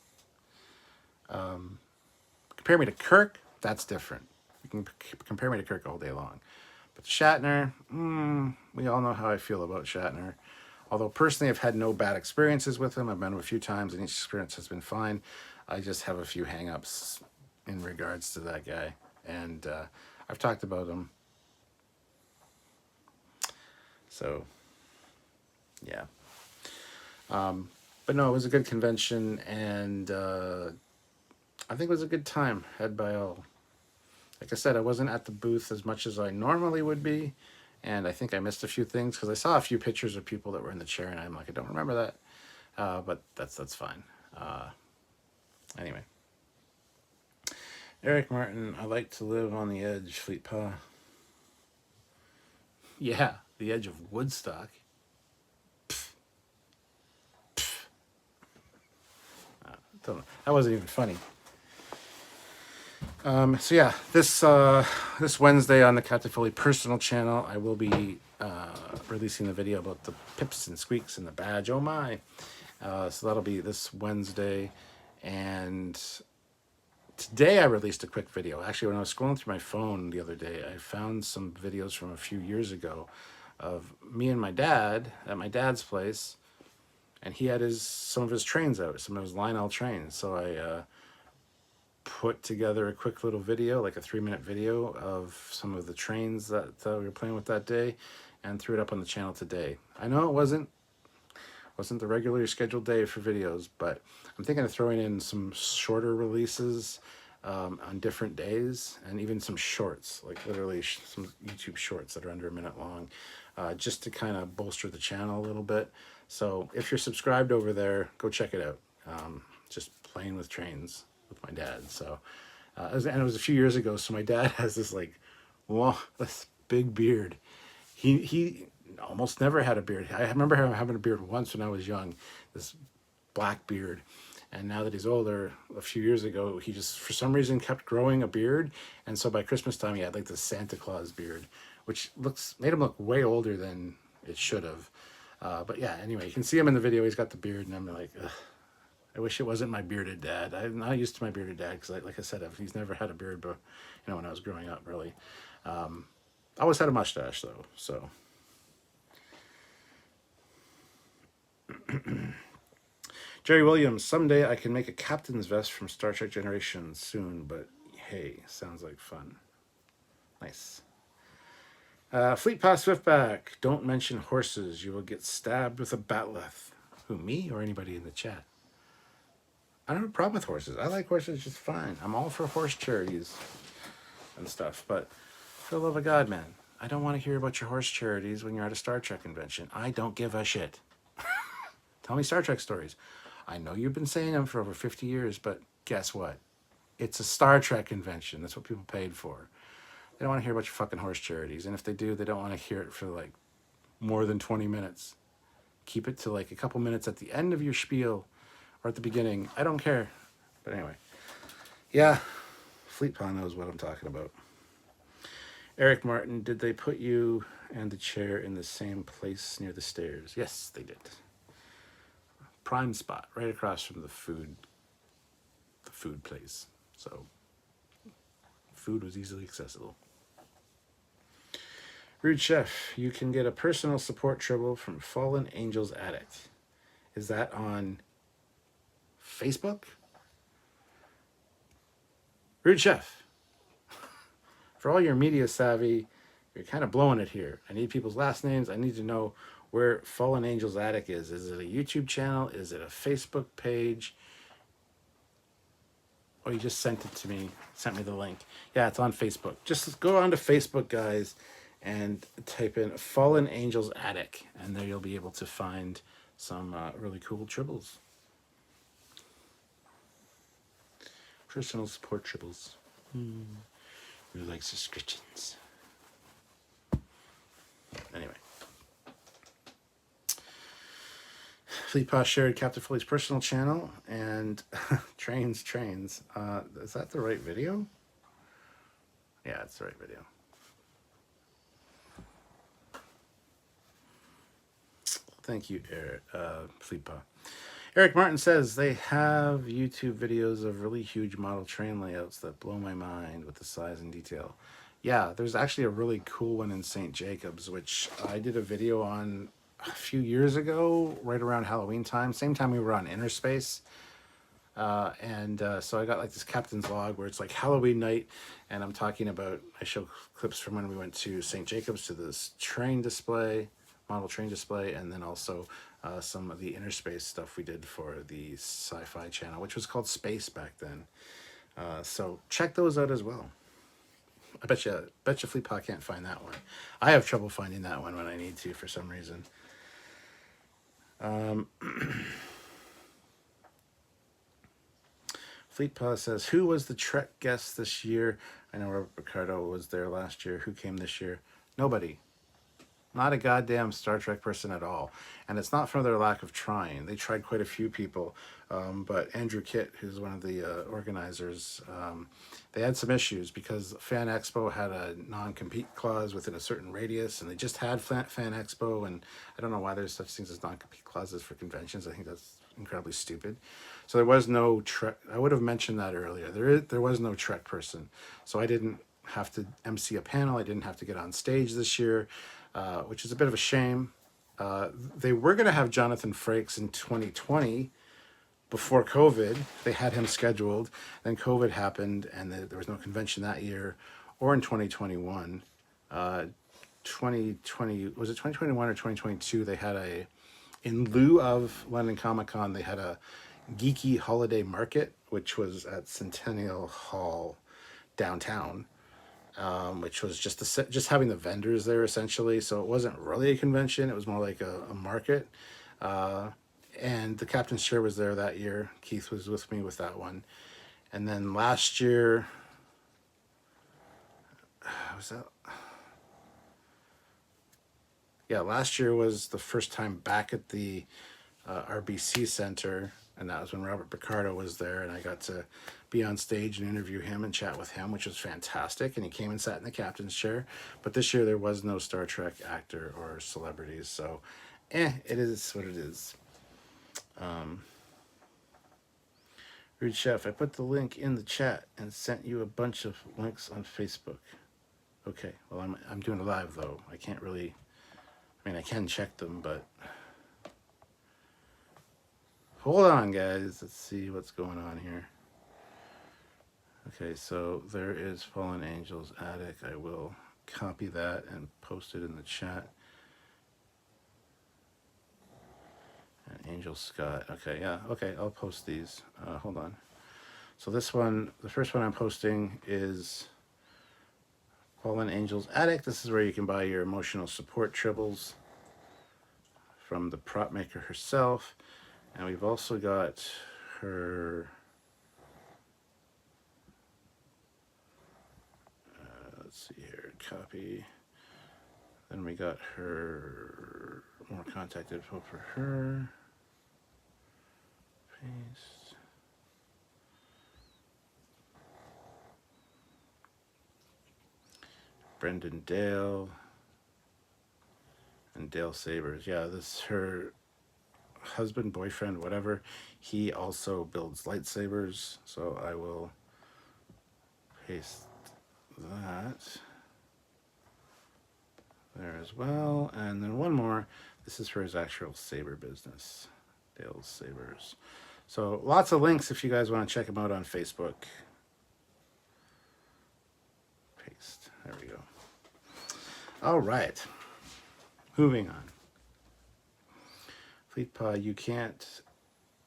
Compare me to Kirk, that's different. You can compare me to Kirk all day long. But Shatner, we all know how I feel about Shatner. Although personally, I've had no bad experiences with him. I've met him a few times, and each experience has been fine. I just have a few hang-ups in regards to that guy. And I've talked about him. So, yeah. But no, it was a good convention, and I think it was a good time had by all. Like I said, I wasn't at the booth as much as I normally would be, and I think I missed a few things because I saw a few pictures of people that were in the chair, and I'm like, I don't remember that, but that's fine. Anyway, Eric Martin, I like to live on the edge, Fleet Pa. Yeah, the edge of Woodstock. Don't know. That wasn't even funny. So yeah, this Wednesday on the Captain Foley personal channel, I will be releasing the video about the pips and squeaks and the badge. Oh my! So that'll be this Wednesday, and today I released a quick video. Actually, when I was scrolling through my phone the other day, I found some videos from a few years ago of me and my dad at my dad's place, and he had some of his trains out, some of his Lionel trains. So I put together a quick little video, like a 3-minute video of some of the trains that we were playing with that day, and threw it up on the channel today. I know it wasn't the regularly scheduled day for videos, but I'm thinking of throwing in some shorter releases on different days, and even some shorts, like literally some YouTube shorts that are under a minute long, just to kind of bolster the channel a little bit. So if you're subscribed over there, go check it out. Just playing with trains with my dad. So, and it was a few years ago. So my dad has this this big beard. He almost never had a beard. I remember him having a beard once when I was young, this black beard. And now that he's older, a few years ago, he just for some reason kept growing a beard. And so by Christmas time, he had like this Santa Claus beard, which made him look way older than it should have. But yeah, anyway, you can see him in the video. He's got the beard, and I'm like, ugh. I wish it wasn't my bearded dad. I'm not used to my bearded dad because, like I said, he's never had a beard, but when I was growing up, really. I always had a mustache though. So, Jerry Williams, someday I can make a captain's vest from Star Trek Generations soon, but hey, sounds like fun. Nice. Fleet Pass Swiftback, don't mention horses. You will get stabbed with a batleth. Who, me or anybody in the chat? I don't have a problem with horses. I like horses just fine. I'm all for horse charities and stuff, but for the love of God, man, I don't want to hear about your horse charities when you're at a Star Trek convention. I don't give a shit. Tell me Star Trek stories. I know you've been saying them for over 50 years, but guess what? It's a Star Trek convention. That's what people paid for. They don't want to hear about your fucking horse charities, and if they do, they don't want to hear it for like more than 20 minutes. Keep it to like a couple minutes at the end of your spiel or at the beginning. I don't care. But anyway. Yeah. Fleet Pond knows what I'm talking about. Eric Martin, did they put you and the chair in the same place near the stairs? Yes, they did. Prime spot, right across from the food place. So food was easily accessible. Rude Chef, you can get a personal support trouble from Fallen Angels Addict. Is that on Facebook? Rude Chef, for all your media savvy, you're kind of blowing it here. I need people's last names. I need to know where Fallen Angels Attic is. Is it a YouTube channel? Is it a Facebook page? Oh, you just sent me the link. Yeah, it's on Facebook. Just go on to Facebook, guys, and type in Fallen Angels Attic, and there you'll be able to find some really cool tribbles. Personal support tribbles. Who likes subscriptions? Anyway. Fleet Pass shared Captain Foley's personal channel, and trains. Is that the right video? Yeah, it's the right video. Thank you, Eric, Flipa. Eric Martin says they have YouTube videos of really huge model train layouts that blow my mind with the size and detail. Yeah, there's actually a really cool one in St. Jacobs, which I did a video on a few years ago, right around Halloween time, same time we were on Innerspace. So I got like this captain's log where it's like Halloween night, and I'm talking about, I show clips from when we went to St. Jacobs to this train display, model train display, and then also some of the Innerspace stuff we did for the Sci-Fi Channel, which was called Space back then. So check those out as well. I bet you Fleetpaw can't find that one. I have trouble finding that one when I need to for some reason. Fleetpaw says, who was the Trek guest this year? I know Robert Picardo was there last year. Who came this year? Nobody. Not a goddamn Star Trek person at all. And it's not from their lack of trying. They tried quite a few people. But Andrew Kitt, who's one of the organizers, they had some issues because Fan Expo had a non-compete clause within a certain radius, and they just had Fan Expo, and I don't know why there's such things as non-compete clauses for conventions. I think that's incredibly stupid. So there was no Trek. I would have mentioned that earlier. There was no Trek person. So I didn't have to MC a panel. I didn't have to get on stage this year, which is a bit of a shame. They were going to have Jonathan Frakes in 2020 before COVID. They had him scheduled. Then COVID happened, and there was no convention that year or in 2021. 2020, was it 2021 or 2022? They had in lieu of London Comic Con, they had a geeky holiday market, which was at Centennial Hall downtown. Which was just having the vendors there essentially. So it wasn't really a convention. It was more like a market. And the Captain's Chair was there that year. Keith was with me with that one. And then last year, last year was the first time back at the RBC Center, and that was when Robert Picardo was there, and I got to be on stage and interview him and chat with him, which was fantastic, and he came and sat in the captain's chair. But this year there was no Star Trek actor or celebrities, so it is what it is. Rude Chef, I put the link in the chat and sent you a bunch of links on Facebook. Okay, well, I'm doing a live, though. I can't really, I can check them, but hold on, guys. Let's see what's going on here. Okay, so there is Fallen Angels Attic. I will copy that and post it in the chat. And Angel Scott. Okay, yeah. Okay, I'll post these. Hold on. So this one, the first one I'm posting is Fallen Angels Attic. This is where you can buy your emotional support tribbles from the prop maker herself. And we've also got her, let's see here, copy. Then we got her, more contact info for her. Paste. Brendan Dale. And Dale Sabers. Yeah, this is her husband, boyfriend, whatever. He also builds lightsabers, so I will paste that there as well. And then one more. This is for his actual saber business, Dale's Sabers. So lots of links if you guys want to check him out on Facebook. Paste. There we go. All right. Moving on. Fleetpaw, you can't.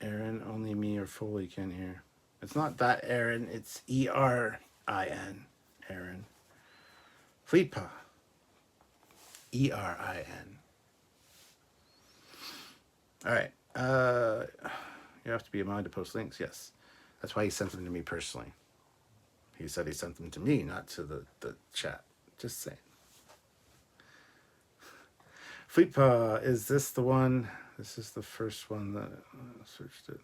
Aaron, only me or Foley can hear. It's not that Aaron, it's E-R-I-N. Aaron. Fleetpaw. E-R-I-N. All right. You have to be a mod to post links. Yes. That's why he sent them to me personally. He said he sent them to me, not to the chat. Just saying. Fleetpaw, is this the one? This is the first one that I searched it.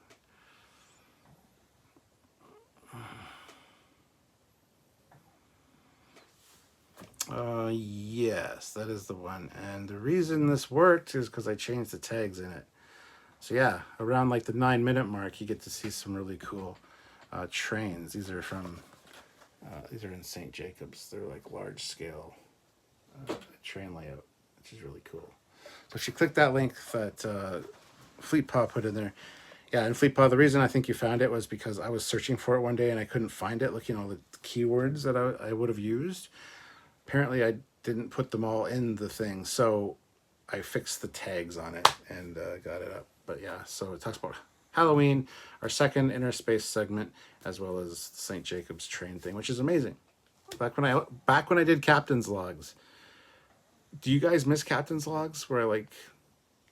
Yes, that is the one. And the reason this worked is because I changed the tags in it. So yeah, around like the 9 minute mark, you get to see some really cool trains. These are from, these are in St. Jacobs. They're like large scale train layout, which is really cool. So if you click that link that FleetPaw put in there, yeah, and FleetPaw, the reason I think you found it was because I was searching for it one day and I couldn't find it, looking at all the keywords that I would have used. Apparently, I didn't put them all in the thing, so I fixed the tags on it and got it up. But yeah, so it talks about Halloween, our second inner space segment, as well as the St. Jacobs train thing, which is amazing. Back when I did captain's logs, do you guys miss captain's logs where I like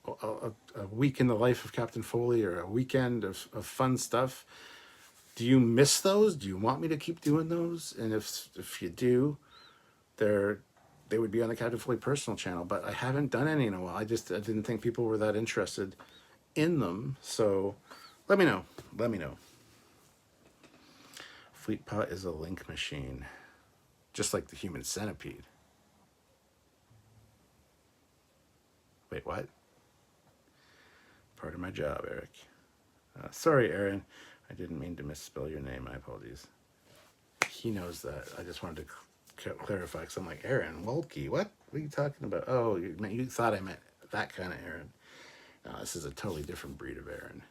a week in the life of Captain Foley or a weekend of fun stuff? Do you miss those? Do you want me to keep doing those? And if you do, they would be on the Captain Foley personal channel, but I haven't done any in a while. I didn't think people were that interested in them. So let me know. Let me know. FleetPaw is a link machine, just like the human centipede. Wait, what? Part of my job, Eric. Sorry, Aaron. I didn't mean to misspell your name. My apologies. He knows that. I just wanted to clarify because I'm like, Aaron Wolke, what are you talking about? Oh, you thought I meant that kind of Aaron. No, this is a totally different breed of Aaron.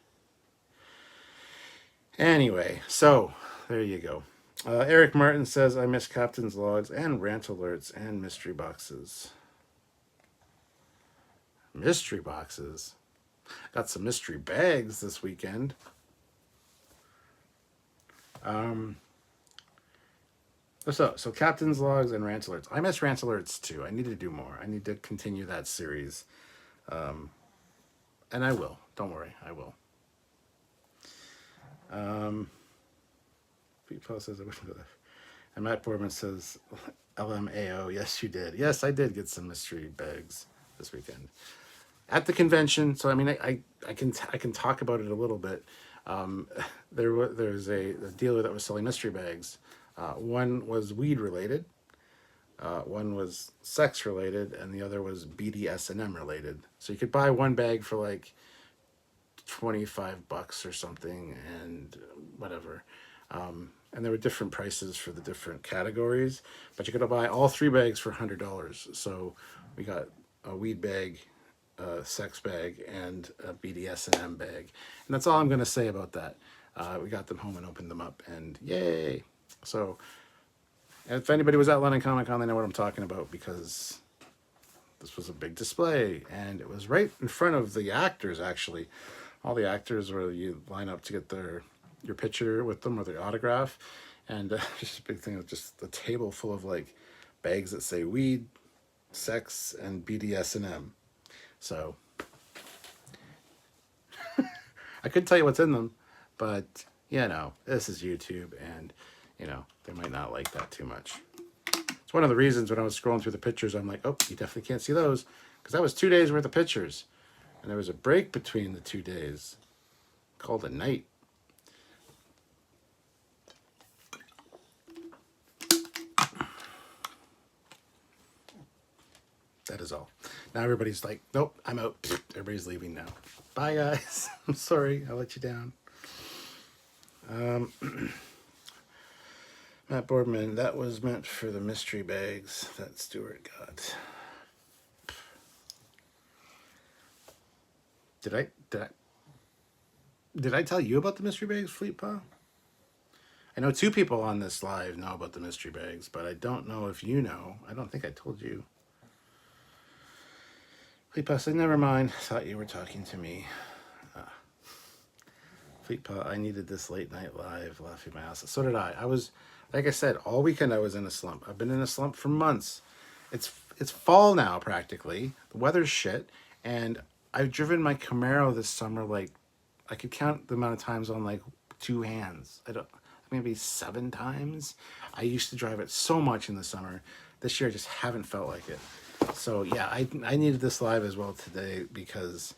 Anyway, so there you go. Eric Martin says, I miss Captain's Logs and rant alerts and mystery boxes. Mystery boxes? Got some mystery bags this weekend. So Captain's Logs and rant alerts. I miss rant alerts too. I need to do more. I need to continue that series. And I will. Don't worry, I will. People says I wish I would. And Matt Boardman says, LMAO. Yes, you did. Yes, I did get some mystery bags this weekend at the convention. So I mean, I can talk about it a little bit. There's a dealer that was selling mystery bags. One was weed related, one was sex related, and the other was BDSM related. So you could buy one bag for like $25 or something, and whatever. And there were different prices for the different categories, but you could buy all three bags for $100. So we got a weed bag, a sex bag, and a BDSM bag. And that's all I'm going to say about that. We got them home and opened them up, and yay! So if anybody was at London Comic Con, they know what I'm talking about because this was a big display, and it was right in front of the actors, actually. All the actors where you line up to get your picture with them or their autograph, and just a big thing of just a table full of like bags that say weed, sex, and BDSM. So I couldn't tell you what's in them, but this is YouTube, and they might not like that too much. It's one of the reasons when I was scrolling through the pictures, I'm like, oh, you definitely can't see those, because that was 2 days worth of pictures, and there was a break between the 2 days called a night. That is all. Now everybody's like, nope, I'm out. Everybody's leaving now. Bye, guys. I'm sorry. I let you down. Matt Boardman, that was meant for the mystery bags that Stuart got. Did I tell you about the mystery bags, FleetPaw? I know 2 people on this live know about the mystery bags, but I don't know if you know. I don't think I told you. FleetPaw said, never mind. Thought you were talking to me. FleetPaw, I needed this late night live, laughing my ass. So did I. I was, like I said, all weekend I was in a slump. I've been in a slump for months. It's fall now, practically. The weather's shit. And I've driven my Camaro this summer, like, I could count the amount of times on, like, 2 hands. Maybe 7 times. I used to drive it so much in the summer. This year I just haven't felt like it. So yeah, I needed this live as well today because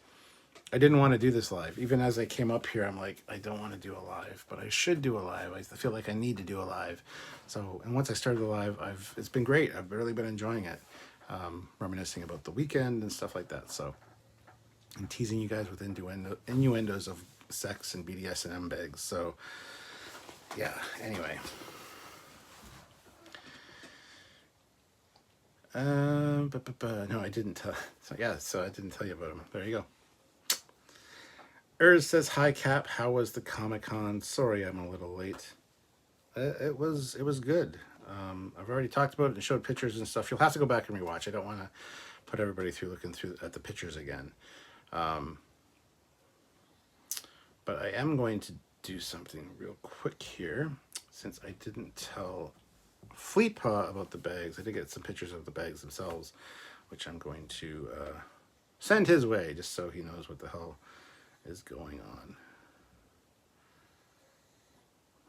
I didn't want to do this live. Even as I came up here, I'm like, I don't want to do a live, but I should do a live. I feel like I need to do a live. So, and once I started the live, it's been great. I've really been enjoying it, reminiscing about the weekend and stuff like that. So, and teasing you guys with innuendos of sex and BDSM bags. So, yeah. Anyway. No, I didn't tell. So yeah, so I didn't tell you about him. There you go. Urs says, "Hi Cap, how was the Comic-Con? Sorry, I'm a little late. It was good. I've already talked about it and showed pictures and stuff. You'll have to go back and rewatch. I don't want to put everybody through looking through at the pictures again. But I am going to do something real quick here, since I didn't tell Fleetpaw about the bags. I did get some pictures of the bags themselves, which I'm going to send his way, just so he knows what the hell is going on,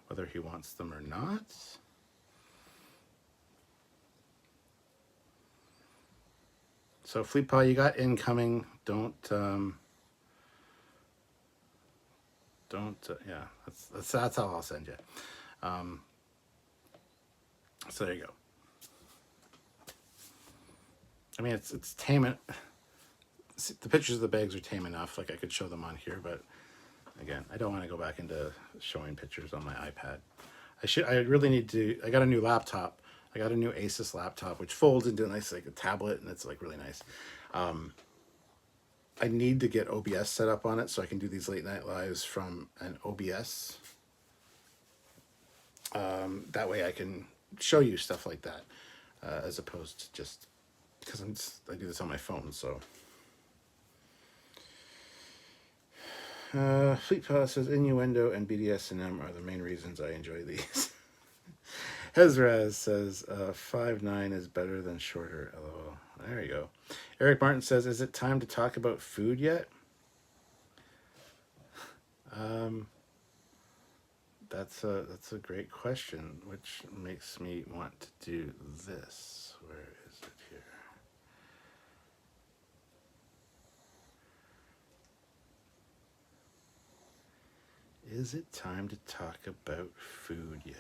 whether he wants them or not. So Fleetpaw, you got incoming. Don't yeah, that's how I'll send you. So there you go. I mean, it's tame. The pictures of the bags are tame enough. Like I could show them on here, but again, I don't want to go back into showing pictures on my iPad. I really need to. I got a new laptop. I got a new Asus laptop, which folds into a nice like a tablet, and it's like really nice. I need to get OBS set up on it so I can do these late night lives from an OBS. That way I can show you stuff like that, as opposed to just because I do this on my phone. So Fleetpaw says innuendo and BDSM are the main reasons I enjoy these. Hezraz says 5'9" is better than shorter. LOL. There you go. Eric Martin says, is it time to talk about food yet? That's a great question, which makes me want to do this. Where is it here? Is it time to talk about food yet?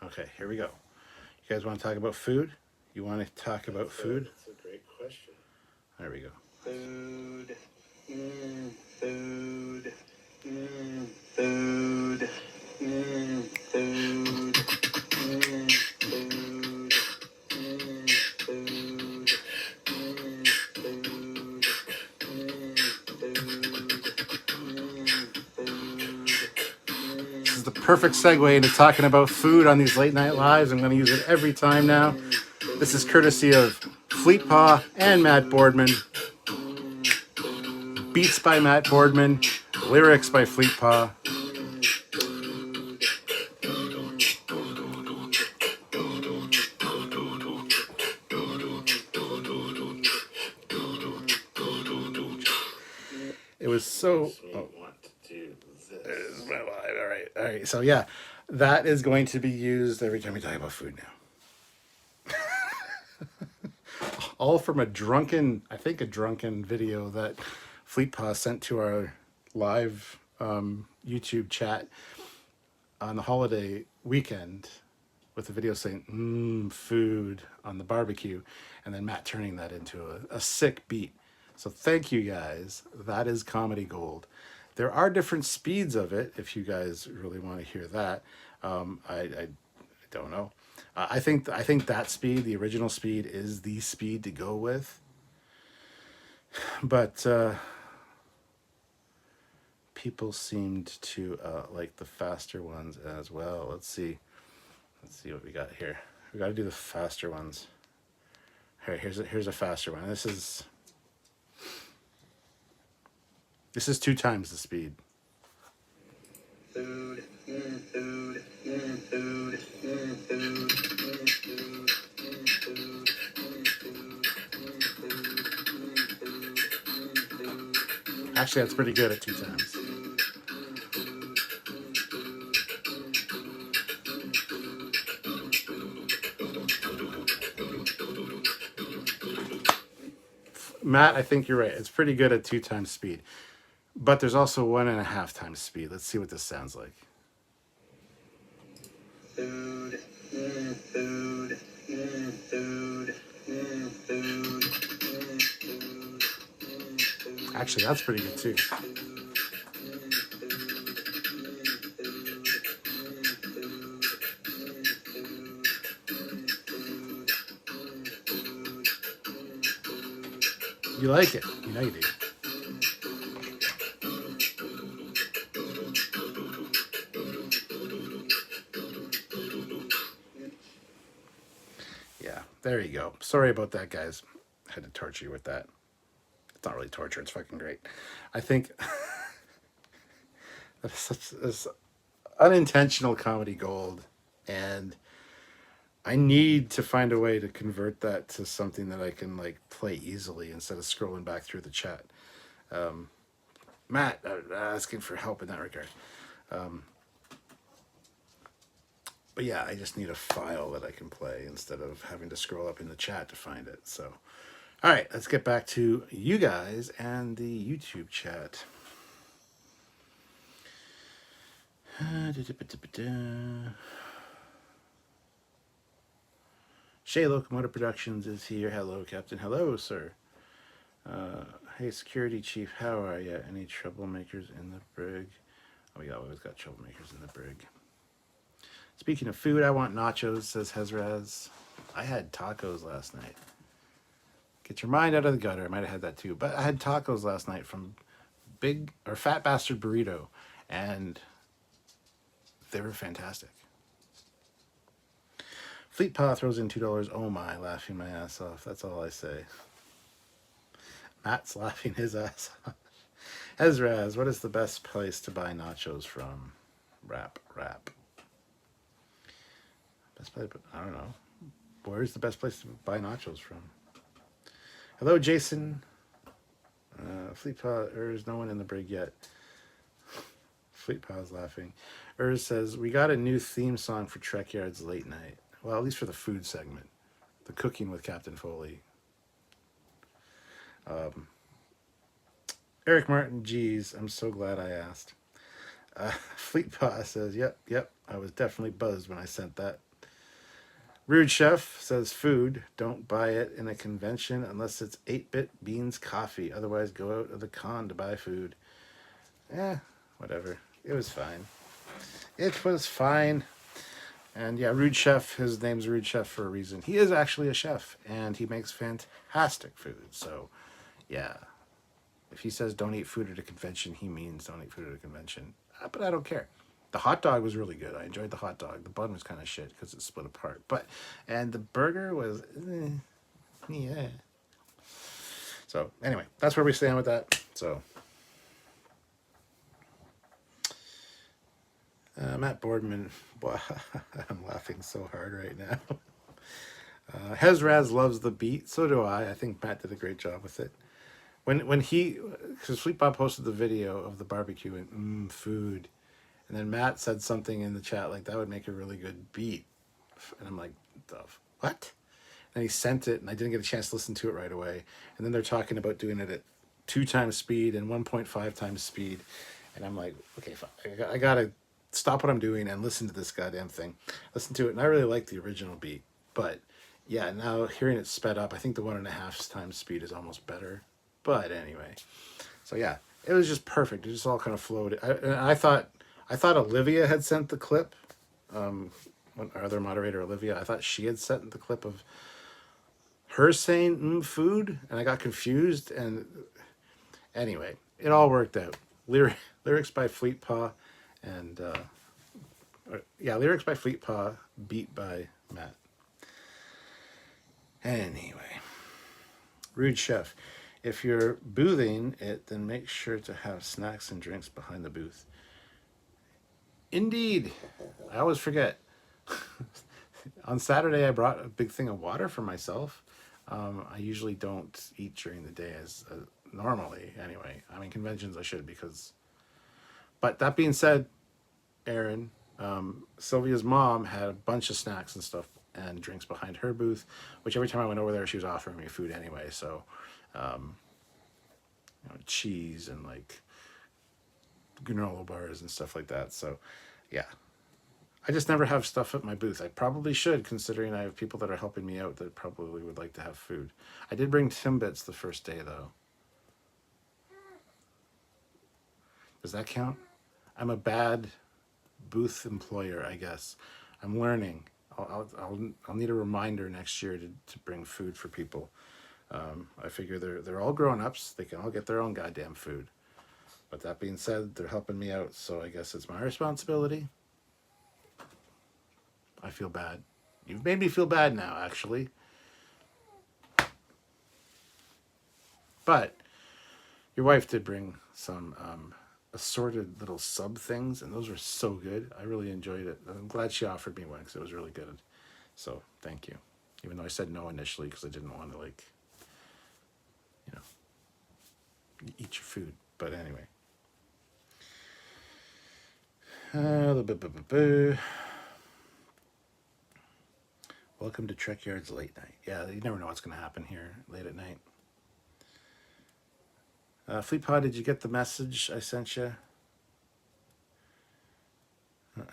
Okay, here we go. You guys want to talk about food? You want to talk about food? That's a great question. There we go. Food. Food. Food. Food. Perfect segue into talking about food on these late night lives. I'm going to use it every time now. This is courtesy of Fleetpaw and Matt Boardman. Beats by Matt Boardman, lyrics by Fleetpaw. It was so. Oh. There's my live. All right. So yeah, that is going to be used every time we talk about food now. All from a drunken video that Fleetpaw sent to our live YouTube chat on the holiday weekend with a video saying food on the barbecue, and then Matt turning that into a sick beat. So thank you guys. That is comedy gold. There are different speeds of it, if you guys really want to hear that. I don't know. I think that speed, the original speed, is the speed to go with. But people seemed to like the faster ones as well. Let's see what we got here. We got to do the faster ones. All right, here's a faster one. This is 2 times the speed. Food, food, food, food, food, Actually, that's pretty good at 2 times. Matt, I think you're right. It's pretty good at 2 times speed. But there's also 1.5 times speed. Let's see what this sounds like. Food, food, food, food, food. Actually, that's pretty good too. You like it. You know you do. Yeah, there you go. Sorry about that, guys. I had to torture you with that. It's not really torture. It's fucking great. I think that's such this unintentional comedy gold, and I need to find a way to convert that to something that I can like play easily instead of scrolling back through the chat. Matt, asking for help in that regard. But yeah, I just need a file that I can play instead of having to scroll up in the chat to find it. So, all right, let's get back to you guys and the YouTube chat. Shay Locomotive Productions is here. Hello, Captain. Hello, sir. Hey, security chief, how are ya? Any troublemakers in the brig? Oh, we always got troublemakers in the brig. Speaking of food, I want nachos, says Hezraz. I had tacos last night. Get your mind out of the gutter. I might have had that too. But I had tacos last night from Fat Bastard Burrito. And they were fantastic. Fleet Pa throws in $2. Oh my, laughing my ass off. That's all I say. Matt's laughing his ass off. Hezraz, what is the best place to buy nachos from? Rap. Best place, but I don't know. Where's the best place to buy nachos from? Hello, Jason. Fleet Pa, there's no one in the brig yet. Fleet Pa's laughing. Urs says, we got a new theme song for Trekyards late night. Well, at least for the food segment. The cooking with Captain Foley. Eric Martin, geez, I'm so glad I asked. Fleet Pa says, yep, I was definitely buzzed when I sent that. Rude Chef says, food, don't buy it in a convention unless it's 8-bit beans coffee. Otherwise, go out of the con to buy food. Whatever. It was fine. And yeah, Rude Chef, his name's Rude Chef for a reason. He is actually a chef, and he makes fantastic food. So, yeah. If he says don't eat food at a convention, he means don't eat food at a convention. But I don't care. The hot dog was really good. I enjoyed the hot dog. The bun was kind of shit because it split apart. And the burger was, yeah. So anyway, that's where we stand with that. So Matt Boardman, wow, I'm laughing so hard right now. Hezraz loves the beat. So do I. I think Matt did a great job with it. When he, because Sweet Bob posted the video of the barbecue and food. And then Matt said something in the chat like, that would make a really good beat. And I'm like, what? And he sent it, and I didn't get a chance to listen to it right away. And then they're talking about doing it at 2 times speed and 1.5 times speed. And I'm like, okay, fine. I got to stop what I'm doing and listen to this goddamn thing. Listen to it, and I really like the original beat. But, yeah, now hearing it sped up, I think the 1.5 times speed is almost better. But anyway. So, yeah, it was just perfect. It just all kind of flowed. I thought Olivia had sent the clip, our other moderator, Olivia, I thought she had sent the clip of her saying food, and I got confused. And anyway, it all worked out. Lyrics by Fleet Pa, and lyrics by Fleet Pa, beat by Matt. Anyway, Rude Chef, if you're boothing it, then make sure to have snacks and drinks behind the booth. Indeed. I always forget. On Saturday, I brought a big thing of water for myself. I usually don't eat during the day as normally, anyway. I mean, conventions I should because... But that being said, Aaron, Sylvia's mom had a bunch of snacks and stuff and drinks behind her booth, which every time I went over there, she was offering me food anyway. So cheese and like granola bars and stuff like that. So, yeah. I just never have stuff at my booth. I probably should, considering I have people that are helping me out that probably would like to have food. I did bring Timbits the first day, though. Does that count? I'm a bad booth employer, I guess. I'm learning. I'll need a reminder next year to bring food for people. I figure they're all grown ups. They can all get their own goddamn food. But that being said, they're helping me out, so I guess it's my responsibility. I feel bad. You've made me feel bad now, actually. But your wife did bring some assorted little sub things, and those were so good. I really enjoyed it. I'm glad she offered me one because it was really good. So thank you. Even though I said no initially because I didn't want to, like, eat your food. But anyway. Welcome to Trekyards late night. Yeah, you never know what's going to happen here late at night. Fleet Pod, did you get the message I sent you?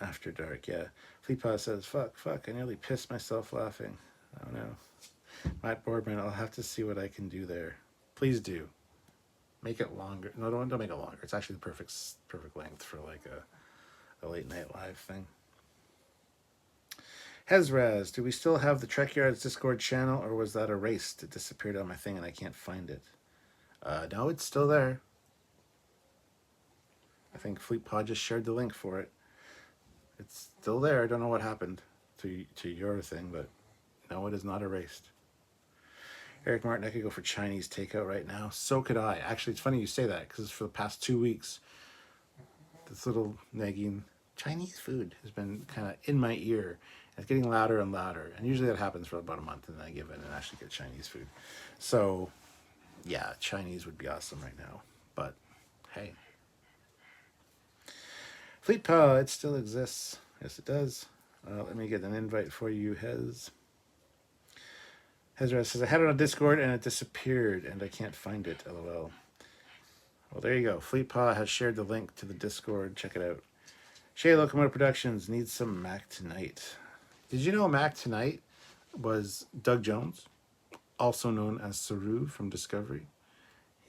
After dark, yeah. Fleet Pod says, fuck, I nearly pissed myself laughing. Oh no. Matt Boardman, I'll have to see what I can do there. Please do. Make it longer. No, don't make it longer. It's actually the perfect length for like a late night live thing. Hezraz, do we still have the Trekyards Discord channel, or was that erased? It disappeared on my thing and I can't find it. No, it's still there. I think Fleet Pod just shared the link for it. It's still there. I don't know what happened to your thing, but no, it is not erased. Eric Martin, I could go for Chinese takeout right now. So could I. Actually, it's funny you say that because for the past 2 weeks, this little nagging Chinese food has been kind of in my ear. It's getting louder and louder. And usually that happens for about a month, and then I give in and actually get Chinese food. So, yeah, Chinese would be awesome right now. But, hey. Fleet Power, it still exists. Yes, it does. Let me get an invite for you, Hez. Hezra says, I had it on Discord and it disappeared and I can't find it, lol. Well, there you go. Fleet Paw has shared the link to the Discord. Check it out. Shay Locomotive Productions needs some Mac Tonight. Did you know Mac Tonight was Doug Jones, also known as Saru from Discovery?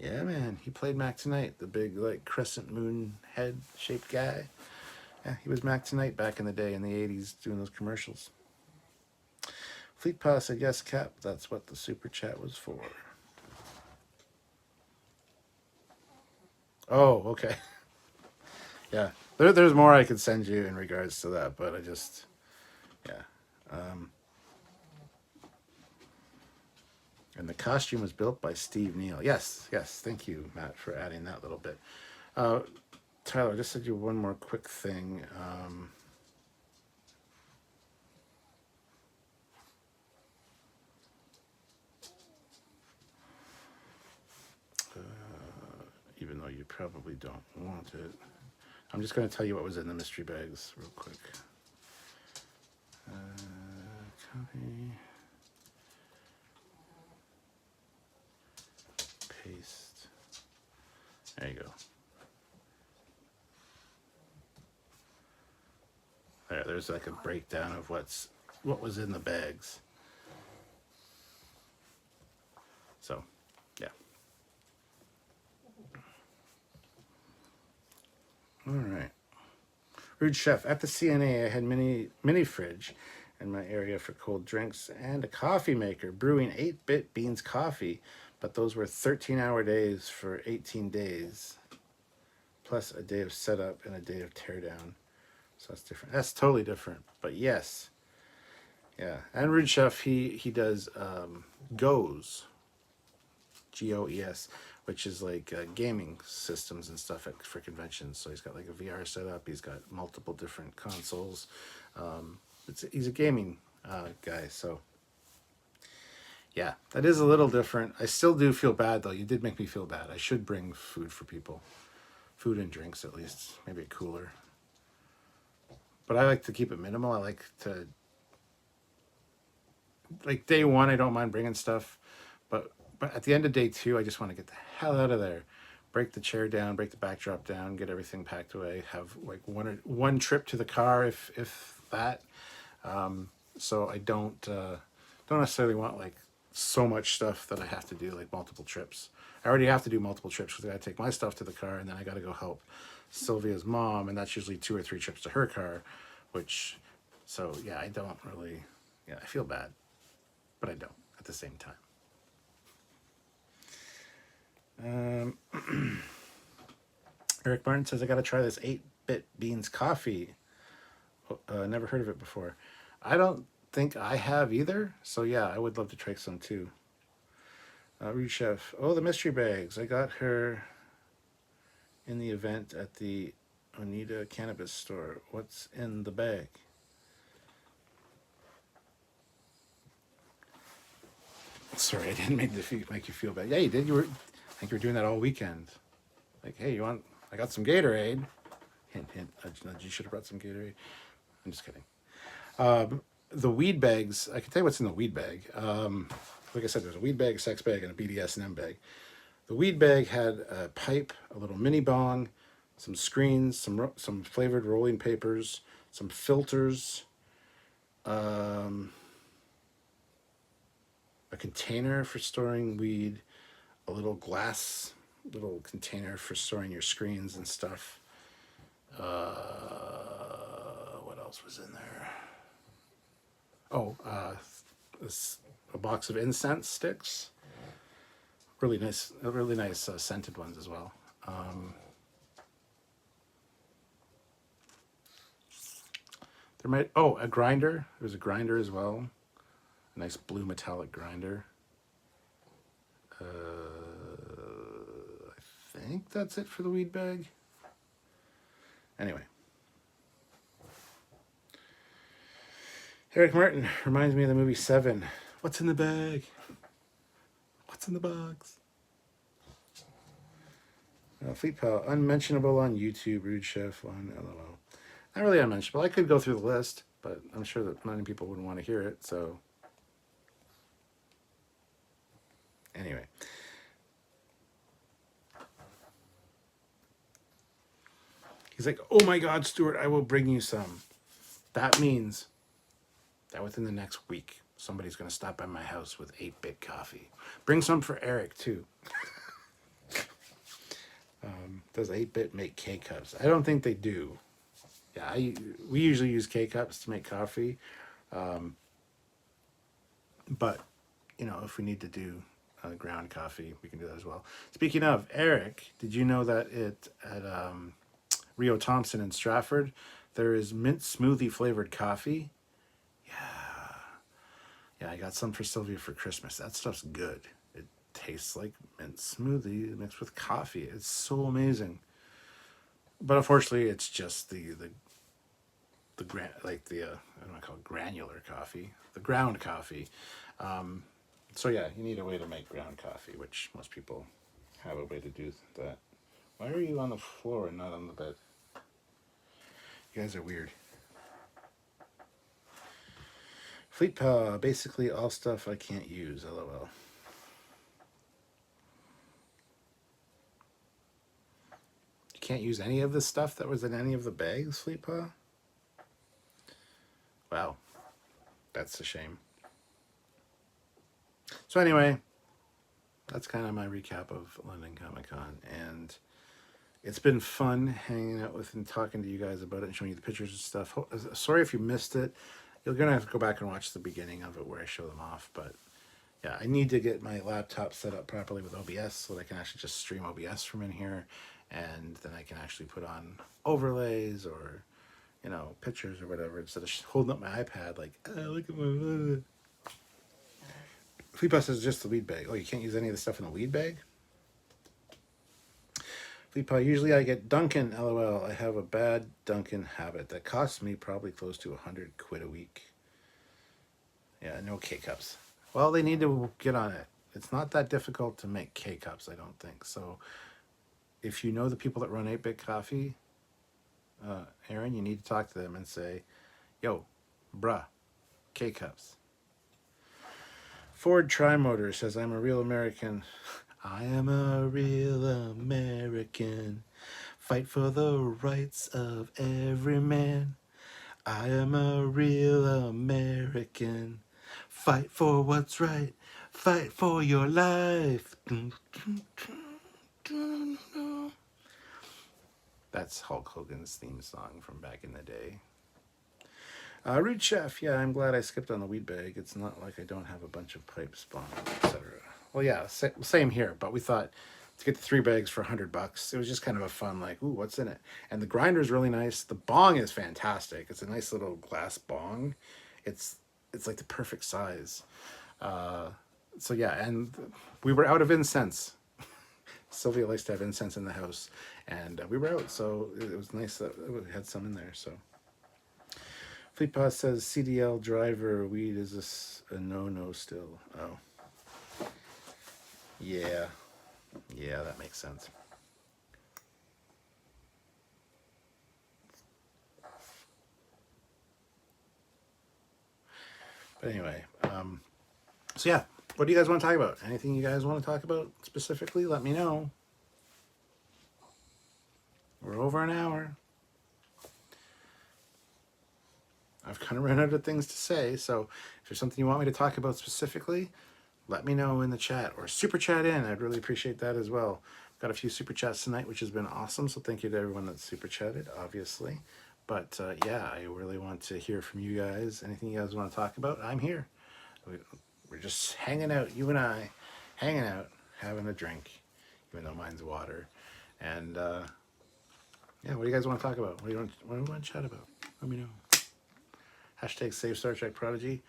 Yeah, man. He played Mac Tonight, the big, like, crescent moon head-shaped guy. Yeah, he was Mac Tonight back in the day in the 80s doing those commercials. Fleet Paw said, yes, Cap. That's what the super chat was for. Oh, okay. Yeah. There's more I could send you in regards to that, but I just, yeah. And the costume was built by Steve Neal. Yes. Thank you, Matt, for adding that little bit. Tyler, I just said you one more quick thing. Even though you probably don't want it. I'm just going to tell you what was in the mystery bags real quick. Copy. Paste. There you go. There's like a breakdown of what was in the bags. So, yeah. All right. Rude Chef, at the CNA, I had mini fridge in my area for cold drinks and a coffee maker brewing 8-bit beans coffee, but those were 13-hour days for 18 days, plus a day of setup and a day of teardown. So that's different. That's totally different. But yes, yeah. And Rude Chef, he does GOES, GOES, which is like gaming systems and stuff for conventions. So he's got like a VR setup. He's got multiple different consoles. He's a gaming guy. So yeah, that is a little different. I still do feel bad though. You did make me feel bad. I should bring food for people, food and drinks at least, maybe a cooler. But I like to keep it minimal. I like to, like day one, I don't mind bringing stuff, but But at the end of day 2, I just want to get the hell out of there. Break the chair down, break the backdrop down, get everything packed away. Have like one trip to the car, if that. So I don't necessarily want like so much stuff that I have to do like multiple trips. I already have to do multiple trips because I got to take my stuff to the car, and then I got to go help Sylvia's mom, and that's usually 2 or 3 trips to her car, which, so yeah, I don't really, yeah, I feel bad, but I don't at the same time. Eric Martin says, I got to try this 8-bit beans coffee. Never heard of it before. I don't think I have either. So yeah, I would love to try some too. Rude Chef. Oh, the mystery bags. I got her in the event at the Oneida Cannabis store. What's in the bag? Sorry, I didn't make you feel bad. Yeah, you did. I think you were doing that all weekend. Like, hey, I got some Gatorade. Hint, hint, nudge, nudge. You should have brought some Gatorade. I'm just kidding. The weed bags, I can tell you what's in the weed bag. Like I said, there's a weed bag, a sex bag, and a BDSM bag. The weed bag had a pipe, a little mini bong, some screens, some flavored rolling papers, some filters, a container for storing weed, a little container for storing your screens and stuff. What else was in there? Oh, a box of incense sticks. Really nice scented ones as well. A grinder. There's a grinder as well. A nice blue metallic grinder. I think that's it for the weed bag. Anyway. Eric Martin reminds me of the movie Seven. What's in the bag? What's in the box? Fleet Pal, unmentionable on YouTube, Rude Chef on LOL. Not really unmentionable. I could go through the list, but I'm sure that many people wouldn't want to hear it, so. Anyway. He's like, oh my God, Stuart, I will bring you some. That means that within the next week, somebody's going to stop by my house with 8-bit coffee. Bring some for Eric, too. Does 8-bit make K-Cups? I don't think they do. Yeah, we usually use K-Cups to make coffee. But, if we need to do ground coffee, we can do that as well. Speaking of, Eric, did you know that at Rio Thompson in Stratford, there is mint smoothie flavored coffee? Yeah, I got some for Sylvia for Christmas. That stuff's good. It tastes like mint smoothie mixed with coffee. It's so amazing. But unfortunately, it's just I don't want to call it granular coffee, the ground coffee. So yeah, you need a way to make ground coffee, which most people have a way to do that. Why are you on the floor and not on the bed? You guys are weird. Fleet Power, basically all stuff I can't use, LOL. You can't use any of the stuff that was in any of the bags, Fleet Power? Wow, that's a shame. So anyway, that's kind of my recap of London Comic Con, and it's been fun hanging out with and talking to you guys about it and showing you the pictures and stuff. Sorry if you missed it. You're going to have to go back and watch the beginning of it where I show them off. But yeah, I need to get my laptop set up properly with OBS so that I can actually just stream OBS from in here. And then I can actually put on overlays or, pictures or whatever instead of holding up my iPad like, oh, look at my... Fleet Bus is just the weed bag. Oh, you can't use any of the stuff in the weed bag? Fleet Pal, usually I get Dunkin', LOL. I have a bad Dunkin' habit that costs me probably close to £100 a week. Yeah, no K-Cups. Well, they need to get on it. It's not that difficult to make K-Cups, I don't think. So if you know the people that run 8-Bit Coffee, Aaron, you need to talk to them and say, yo, bruh, K-Cups. Ford Trimotor says, I'm a real American. I am a real American. Fight for the rights of every man. I am a real American. Fight for what's right. Fight for your life. That's Hulk Hogan's theme song from back in the day. Rude Chef, yeah, I'm glad I skipped on the weed bag. It's not like I don't have a bunch of pipes, bombs, etc. Well, yeah, same here, but we thought to get the 3 bags for $100, it was just kind of a fun, like, ooh, what's in it? And the grinder is really nice. The bong is fantastic. It's a nice little glass bong. It's like the perfect size. So yeah, and we were out of incense. Sylvia likes to have incense in the house, and we were out, so it was nice that we had some in there. So Fleetpaw says CDL driver weed is a no still. Oh, yeah, that makes sense. But anyway, so yeah, what do you guys want to talk about? Anything you guys want to talk about specifically? Let me know. We're over an hour. I've kind of run out of things to say, so if there's something you want me to talk about specifically, let me know in the chat or super chat in. I'd really appreciate that as well. Got a few super chats tonight, which has been awesome, so thank you to everyone that super chatted, obviously. But yeah, I really want to hear from you guys. Anything you guys want to talk about, I'm here. We're just hanging out, you and I, hanging out, having a drink, even though mine's water. And yeah, what do you guys want to talk about? What do you want to chat about? Let me know. Hashtag Save Star Trek Prodigy.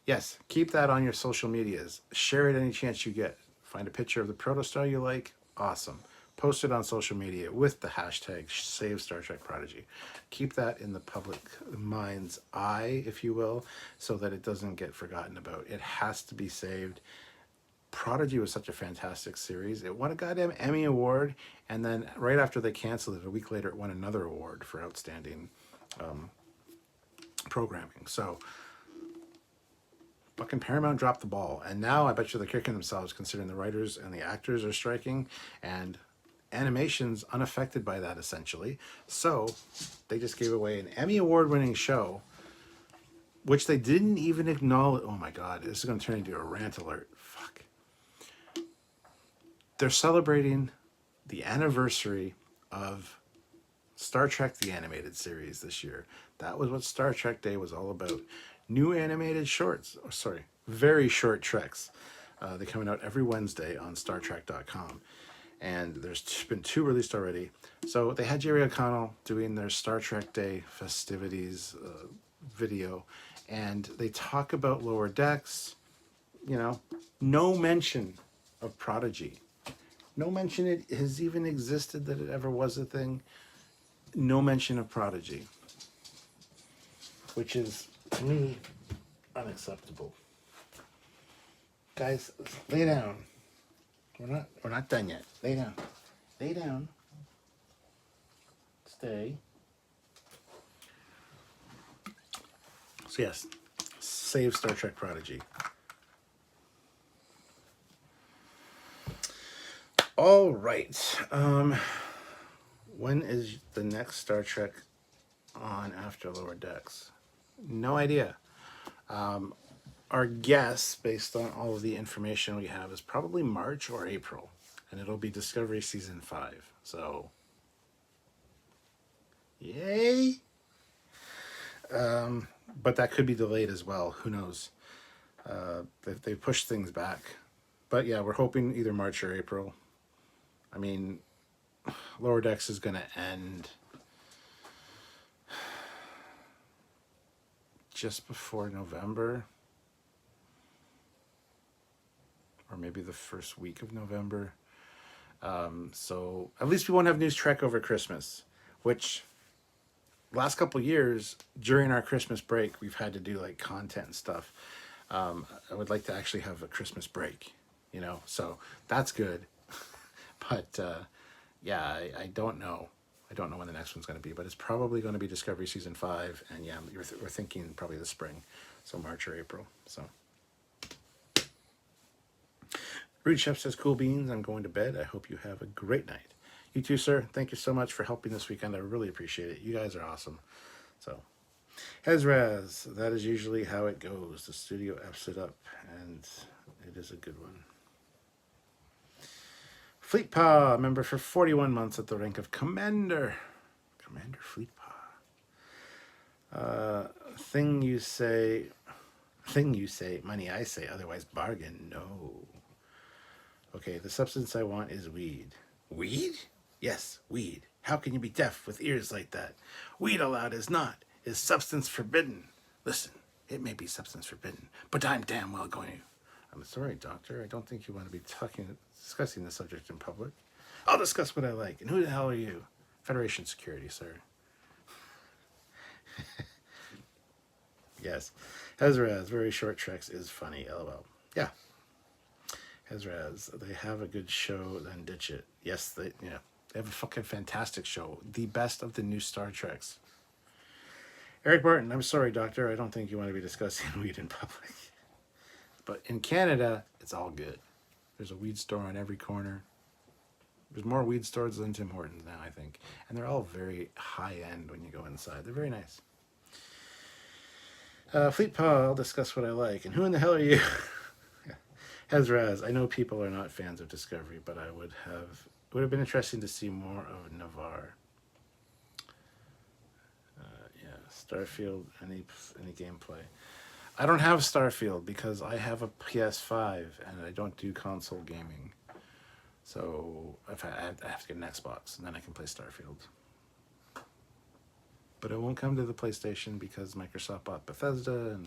Yes, keep that on your social medias. Share it any chance you get. Find a picture of the protostar you like. Awesome. Post it on social media with the hashtag Save Star Trek Prodigy. Keep that in the public mind's eye, if you will, so that it doesn't get forgotten about. It has to be saved. Prodigy was such a fantastic series. It won a goddamn Emmy Award, and then right after they canceled it, a week later, it won another award for outstanding programming. So fucking Paramount dropped the ball, and now I bet you they're kicking themselves considering the writers and the actors are striking, and animation's unaffected by that essentially. So they just gave away an Emmy Award-winning show, which they didn't even acknowledge. Oh my god, this is going to turn into a rant alert. Fuck. They're celebrating the anniversary of Star Trek the Animated Series this year. That was what Star Trek Day was all about. New animated shorts, very short treks. They're coming out every Wednesday on StarTrek.com. And there's been 2 released already. So they had Jerry O'Connell doing their Star Trek Day festivities video. And they talk about Lower Decks. No mention of Prodigy. No mention it has even existed, that it ever was a thing. No mention of Prodigy, which is, to me, unacceptable. Guys, lay down. We're not done yet. Lay down. Lay down. Stay. So yes, save Star Trek Prodigy. All right. When is the next Star Trek on after Lower Decks? No idea. Our guess, based on all of the information we have, is probably March or April, and it'll be Discovery Season 5. So, yay! But that could be delayed as well. Who knows? They pushed things back. But yeah, we're hoping either March or April. I mean, Lower Decks is going to end just before November, or maybe the first week of November. So at least we won't have news Trek over Christmas, which last couple years during our Christmas break, we've had to do like content and stuff. I would like to actually have a Christmas break, so that's good. But yeah, I don't know. I don't know when the next one's going to be, but it's probably going to be Discovery Season 5. And yeah, we're thinking probably the spring. So March or April. So Rude Chef says, cool beans, I'm going to bed. I hope you have a great night. You too, sir. Thank you so much for helping this weekend. I really appreciate it. You guys are awesome. So, Hezraz, that is usually how it goes. The studio F's it up, and it is a good one. Fleetpaw, member for 41 months at the rank of Commander. Commander Fleetpaw. Thing you say, money I say, otherwise bargain, no. Okay, the substance I want is weed. Weed? Yes, weed. How can you be deaf with ears like that? Weed allowed is not, is substance forbidden. Listen, it may be substance forbidden, but I'm damn well going to. I'm sorry, doctor, I don't think you want to be discussing the subject in public. I'll discuss what I like, and who the hell are you? Federation security, sir. Yes. Hezraz, very short treks is funny, lol. Yeah. Hezraz, they have a good show, then ditch it. Yes, they have a fucking fantastic show. The best of the new Star Treks. Eric Barton, I'm sorry, doctor, I don't think you want to be discussing weed in public. But in Canada, it's all good. There's a weed store on every corner. There's more weed stores than Tim Hortons now, I think. And they're all very high-end when you go inside. They're very nice. Fleetpaw, I'll discuss what I like. And who in the hell are you? Hezraz, I know people are not fans of Discovery, but it would have been interesting to see more of Navarre. Yeah, Starfield, any gameplay. I don't have Starfield because I have a PS5 and I don't do console gaming. So I have to get an Xbox and then I can play Starfield. But it won't come to the PlayStation because Microsoft bought Bethesda, and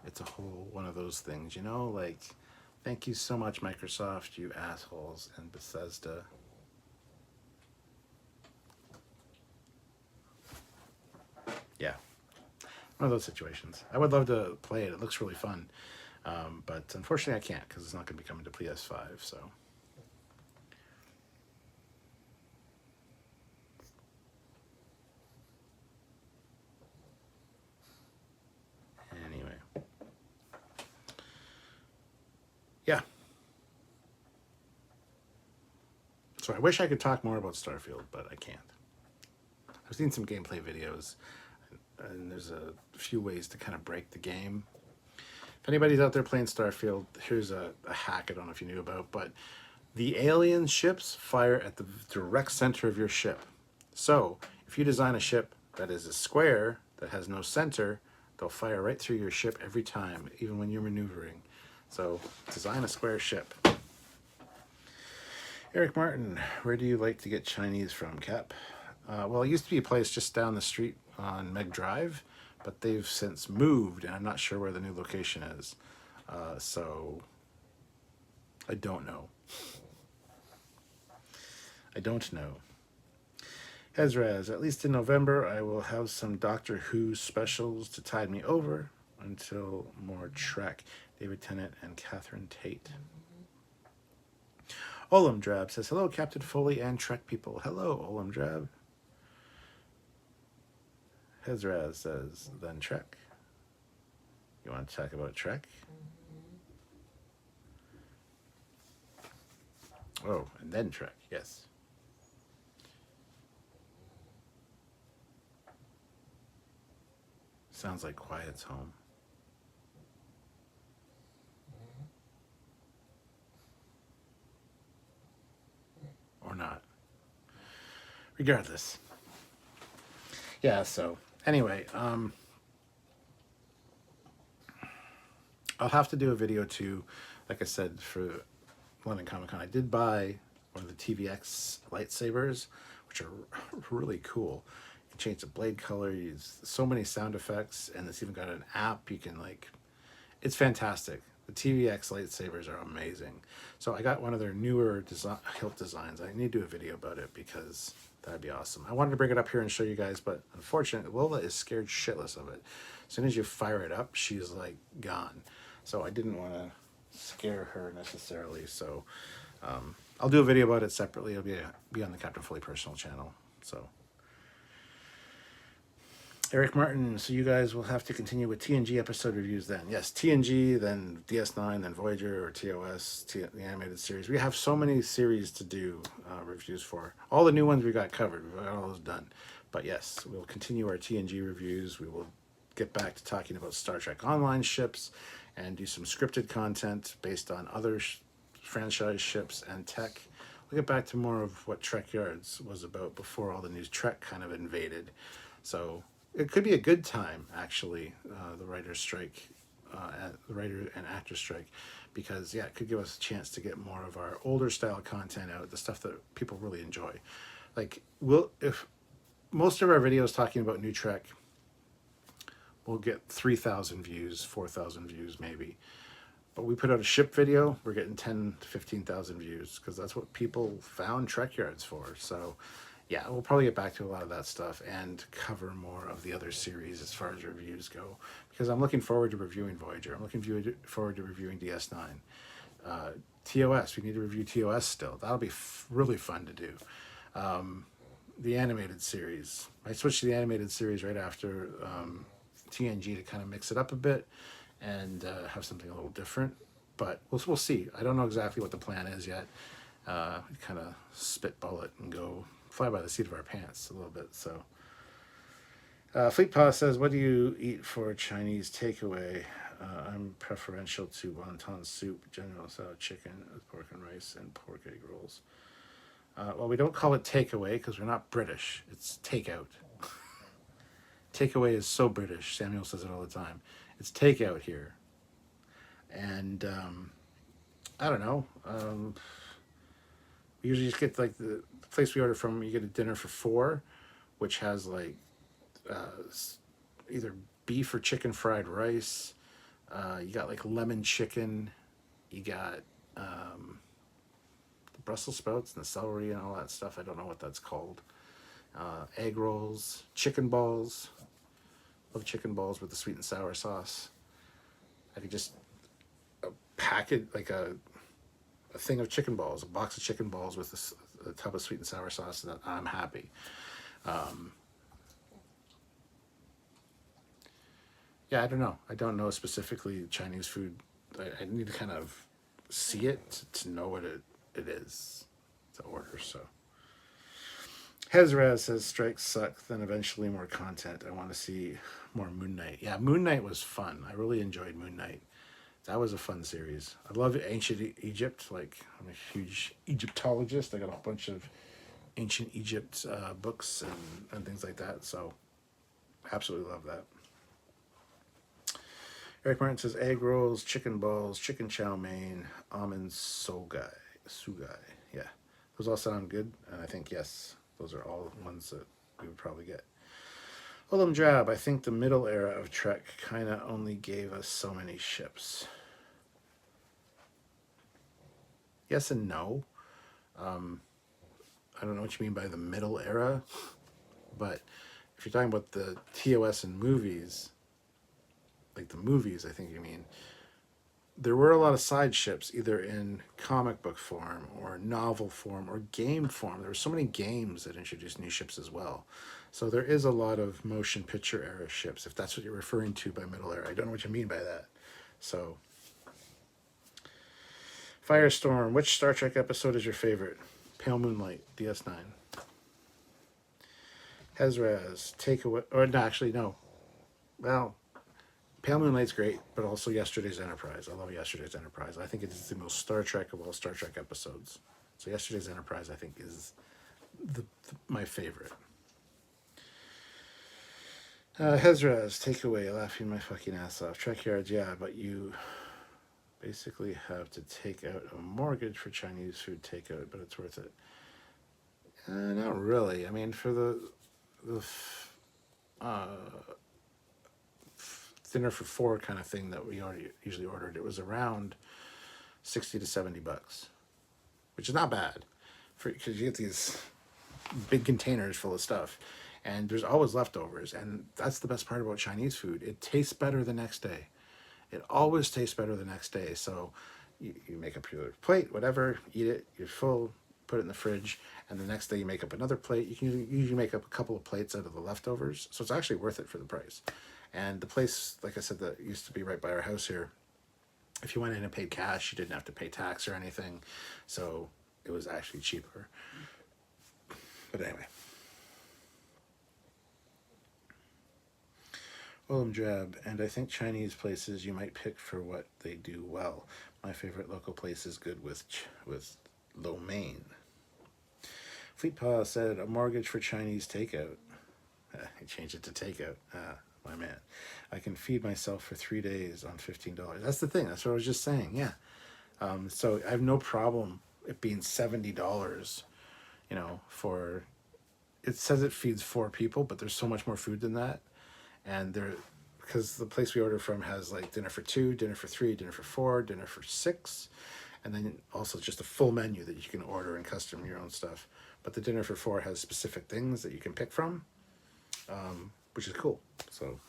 it's a whole one of those things, like, thank you so much, Microsoft, you assholes, and Bethesda. Yeah. One of those situations. I would love to play it. It looks really fun. But unfortunately I can't because it's not going to be coming to PS5, so. Anyway. Yeah. So I wish I could talk more about Starfield, but I can't. I've seen some gameplay videos, and there's a few ways to kind of break the game. If anybody's out there playing Starfield, here's a hack I don't know if you knew about, but the alien ships fire at the direct center of your ship. So if you design a ship that is a square that has no center, they'll fire right through your ship every time, even when you're maneuvering. So design a square ship. Eric Martin, where do you like to get Chinese from, Cap? Well, it used to be a place just down the street on Meg Drive, but they've since moved, and I'm not sure where the new location is. So I don't know. Hezraz, at least in November, I will have some Doctor Who specials to tide me over until more Trek. David Tennant and Catherine Tate. Olam Drab says, hello, Captain Foley and Trek people. Hello, Olam Drab. Hezraz says, then Trek. You want to talk about Trek? Oh, and then Trek, yes. Sounds like Quiet's home. Or not. Regardless. Yeah, so anyway, I'll have to do a video too, like I said, for London Comic Con. I did buy one of the TVX lightsabers, which are really cool. You can change the blade color, use so many sound effects, and it's even got an app you can it's fantastic. The TVX lightsabers are amazing. So I got one of their newer hilt designs. I need to do a video about it because that'd be awesome. I wanted to bring it up here and show you guys, but unfortunately, Lola is scared shitless of it. As soon as you fire it up, she's gone. So I didn't want to scare her necessarily. So I'll do a video about it separately. It'll be on the Captain Foley personal channel. So Eric Martin, so you guys will have to continue with TNG episode reviews then. Yes, TNG, then DS9, then Voyager or TOS, the animated series. We have so many series to do reviews for. All the new ones we got covered. We got all those done. But yes, we'll continue our TNG reviews. We will get back to talking about Star Trek Online ships and do some scripted content based on other franchise ships and tech. We'll get back to more of what Trekyards was about before all the new Trek kind of invaded. So it could be a good time, actually, the writer's strike, the writer and actor strike, because, yeah, it could give us a chance to get more of our older style content out, the stuff that people really enjoy. Like, if most of our videos talking about new Trek will get 3,000 views, 4,000 views maybe. But we put out a ship video, we're getting 10 to 15,000 views because that's what people found Trekyards for. So, yeah, we'll probably get back to a lot of that stuff and cover more of the other series as far as reviews go, because I'm looking forward to reviewing Voyager. I'm looking forward to reviewing DS9. TOS, we need to review TOS still. That'll be really fun to do. The animated series. I switched to the animated series right after TNG to kind of mix it up a bit and have something a little different. But we'll see. I don't know exactly what the plan is yet. Kind of spitball it and go fly by the seat of our pants a little bit. So Fleet Paw says, what do you eat for Chinese takeaway? I'm preferential to wonton soup, General Tso chicken with pork and rice, and pork egg rolls. Well, we don't call it takeaway because we're not British. It's takeout. Takeaway is so British. Samuel says it all the time. It's takeout here. And I don't know. We usually just get like the place we order from. You get a dinner for $4, which has like either beef or chicken fried rice. You got like lemon chicken. You got the Brussels sprouts and the celery and all that stuff. I don't know what that's called. Egg rolls, chicken balls. Love chicken balls with the sweet and sour sauce. I could just pack it like a thing of chicken balls, a box of chicken balls with a tub of sweet and sour sauce, and I'm happy. Yeah, I don't know. I don't know specifically Chinese food. I need to kind of see it to know what it is to order. So Hezraz says strikes suck, then eventually more content. I want to see more Moon Knight. Yeah, Moon Knight was fun. I really enjoyed Moon Knight. That was a fun series. I love ancient Egypt. Like, I'm a huge Egyptologist. I got a bunch of ancient Egypt books and things like that. So, absolutely love that. Eric Martin says egg rolls, chicken balls, chicken chow mein, almond sugai. Yeah, those all sound good. And I think, yes, those are all ones that we would probably get. Olam Drab, I think the middle era of Trek kind of only gave us so many ships. Yes and no. I don't know what you mean by the middle era, but if you're talking about the TOS and movies, like the movies, I think you mean, there were a lot of side ships, either in comic book form or novel form or game form. There were so many games that introduced new ships as well. So there is a lot of motion picture era ships, if that's what you're referring to by middle era. I don't know what you mean by that. So, Firestorm, which Star Trek episode is your favorite? Pale Moonlight, DS9. Hezraz, Takeaway, or no, actually, no. Well, Pale Moonlight's great, but also Yesterday's Enterprise. I love Yesterday's Enterprise. I think it is the most Star Trek of all Star Trek episodes. So Yesterday's Enterprise, I think, is my favorite. Hezraz, Takeaway, laughing my fucking ass off. Trekyards, yeah, but you basically have to take out a mortgage for Chinese food takeout, but it's worth it. Not really. I mean, for the dinner for $4 kind of thing that we usually ordered, it was around $60 to $70, which is not bad, because you get these big containers full of stuff, and there's always leftovers, and that's the best part about Chinese food. It tastes better the next day. It always tastes better the next day. So you make up your plate, whatever, eat it, you're full, put it in the fridge, and the next day you make up another plate. You can usually make up a couple of plates out of the leftovers, so it's actually worth it for the price. And the place, like I said, that used to be right by our house here, if you went in and paid cash, you didn't have to pay tax or anything, so it was actually cheaper. But anyway. Well, I'm drab, and I think Chinese places you might pick for what they do well. My favorite local place is good with lo mein. Fleet Paw said a mortgage for Chinese takeout. I changed it to takeout. My man. I can feed myself for 3 days on $15. That's the thing. That's what I was just saying. Yeah. So I have no problem it being $70, you know, for, it says it feeds 4 people, but there's so much more food than that. And there, because the place we order from has like dinner for 2, dinner for 3, dinner for 4, dinner for 6, and then also just a full menu that you can order and custom your own stuff. But the dinner for 4 has specific things that you can pick from, which is cool. So